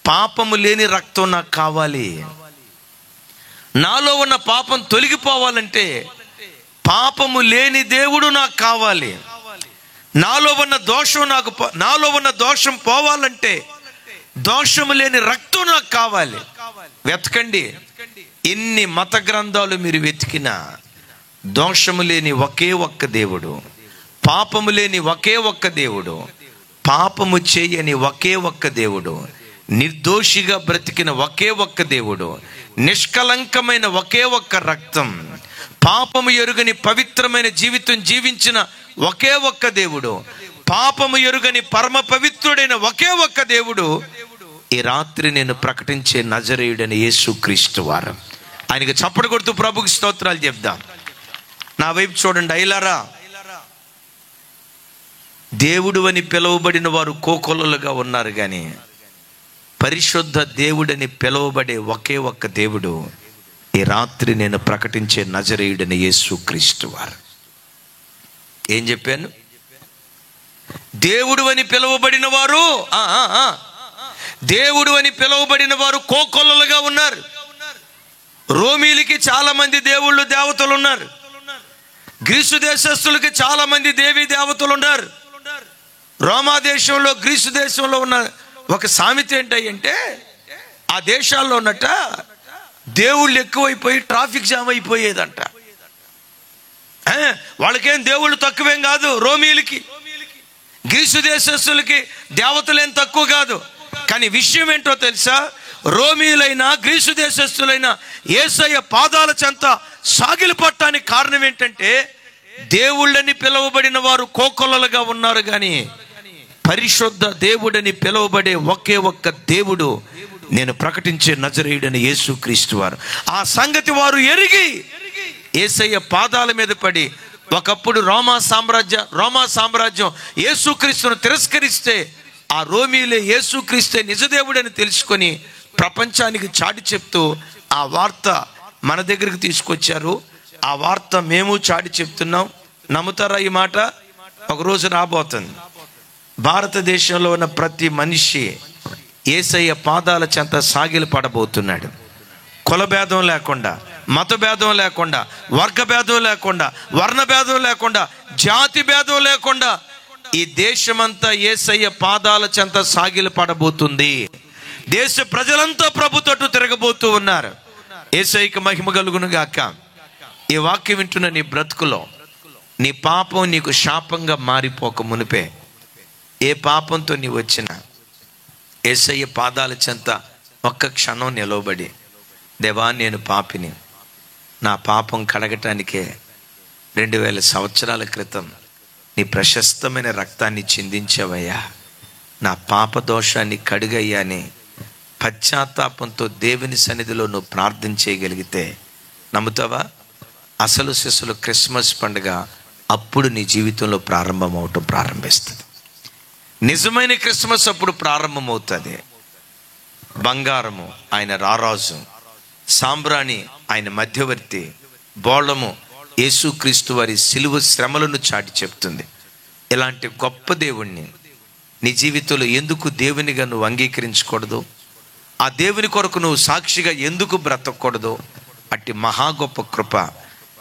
పాపము లేని రక్తం నాకు కావాలి. నాలో ఉన్న పాపం తొలగిపోవాలంటే పాపము లేని దేవుడు నాకు కావాలి. నాలో ఉన్న దోషం పోవాలంటే దోషము లేని రక్తం నాకు కావాలి. వెతకండి, ఎన్ని మత గ్రంథాలు మీరు వెతికినా దోషము లేని ఒకే ఒక్క దేవుడు, పాపము లేని ఒకే ఒక్క దేవుడు, పాపము చేయని ఒకే ఒక్క దేవుడు, నిర్దోషిగా బ్రతికిన ఒకే ఒక్క దేవుడు, నిష్కలంకమైన ఒకే ఒక్క రక్తం, పాపము ఎరుగని పవిత్రమైన జీవితం జీవించిన ఒకే ఒక్క దేవుడు, పాపము ఎరుగని పరమ పవిత్రుడైన ఒకే ఒక్క దేవుడు ఈ రాత్రి నేను ప్రకటించే నజరేయుడైన యేసుక్రీస్తు వారు. ఆయనకి చప్పటి కొడుతూ ప్రభుకి స్తోత్రాలు చెప్దాం. నా వైపు చూడండి. అయిలారా, దేవుడు అని పిలువబడిన వారు కోకొల్లలుగా ఉన్నారు, కానీ పరిశుద్ధ దేవుడని పిలువబడే ఒకే ఒక్క దేవుడు ఈ రాత్రి నేను ప్రకటించే నజరేయుడైన యేసుక్రీస్తు వారు. ఏం చెప్పాను? దేవుడు అని పిలువబడిన వారు, దేవుడు అని పిలువబడిన వారు కోకొల్లలుగా ఉన్నారు. రోమీలకి చాలా మంది దేవుళ్ళు దేవతలు ఉన్నారు. గ్రీసు దేశస్తులకి చాలా మంది దేవీ దేవతలు ఉన్నారు. రోమా దేశంలో, గ్రీసు దేశంలో ఉన్న ఒక సామెత ఏంటంటే, ఆ దేశాల్లో ఉన్నట్ట దేవుళ్ళు ఎక్కువైపోయి ట్రాఫిక్ జామ్ అయిపోయేదంట. వాళ్ళకేం దేవుళ్ళు తక్కువేం కాదు. రోమీలకి, గ్రీసు దేశస్తులకి దేవతలేం తక్కువ కాదు. కానీ విషయం ఏంటో తెలుసా? రోమీలైనా గ్రీసు దేశస్తులైనా యేసయ్య పాదాల చెంత సాగిలపడటానికి కారణం ఏంటంటే, దేవుళ్ళని పిలువబడిన వారు కోకొల్లలుగా ఉన్నారు, కానీ పరిశుద్ధ దేవుడని పిలువబడే ఒకే ఒక్క దేవుడు నేను ప్రకటించే నజరేయుడైన యేసుక్రీస్తు వారు. ఆ సంగతి వారు ఎరిగి యేసయ్య పాదాల మీద పడి, ఒకప్పుడు రోమా సామ్రాజ్యం యేసుక్రీస్తును తిరస్కరిస్తే ఆ రోమీలే యేసుక్రీస్తే నిజదేవుడని తెలుసుకొని ప్రపంచానికి చాటి చెప్తూ ఆ వార్త మన దగ్గరికి తీసుకొచ్చారు. ఆ వార్త మేము చాటి చెప్తున్నాం. నమ్ముతారా ఈ మాట? ఒకరోజు రాబోతుంది. భారతదేశంలో ఉన్న ప్రతి మనిషి యేసయ్య పాదాల చెంత సాగిలు పడబోతున్నాడు. కులభేదం లేకుండా, మతభేదం లేకుండా, వర్గభేదం లేకుండా, వర్ణభేదం లేకుండా, జాతి భేదం లేకుండా ఈ దేశమంతా యేసయ్య పాదాల చెంత సాగిలు పడబోతుంది. దేశ ప్రజలంతా ప్రభు తట్టు తిరగబోతూ ఉన్నారు. యేసయ్యకి మహిమ కలుగును గాక. ఈ వాక్యం వింటున్న నీ బ్రతుకులో నీ పాపం నీకు శాపంగా మారిపోక మునిపే, ఏ పాపంతో నీ వచ్చినా యేసయ్య పాదాల చెంత ఒక్క క్షణం నిలవబడి, దేవా నేను పాపిని, నా పాపం కడగటానికే 2000 సంవత్సరాల క్రితం నీ ప్రశస్తమైన రక్తాన్ని చిందించావయ్యా, నా పాప దోషాన్ని కడుగయ్యా అని పశ్చాత్తాపంతో దేవుని సన్నిధిలో నువ్వు ప్రార్థన చేయగలిగితే, నమ్ముతావా? అసలు సిసలు క్రిస్మస్ పండుగ అప్పుడు నీ జీవితంలో ప్రారంభమవటం ప్రారంభిస్తుంది. నిజమైన క్రిస్మస్ అప్పుడు ప్రారంభమవుతుంది. బంగారము ఆయన రారాజు, సాంబ్రాణి ఆయన మధ్యవర్తి, బోళము యేసుక్రీస్తు వారి సిలువ శ్రమలను చాటి చెప్తుంది. ఇలాంటి గొప్ప దేవుణ్ణి నీ జీవితంలో ఎందుకు దేవునిగా నువ్వు అంగీకరించకూడదు? ఆ దేవుని కొరకు నువ్వు సాక్షిగా ఎందుకు బ్రతకూడదు? అట్టి మహా గొప్ప కృప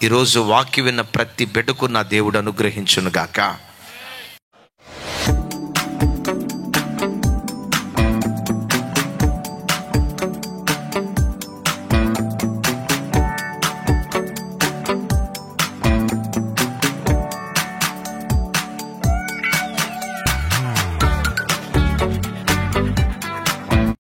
ఈరోజు వాక్యం విన్న ప్రతి బిడ్డకు నా దేవుడు అనుగ్రహించునుగాక.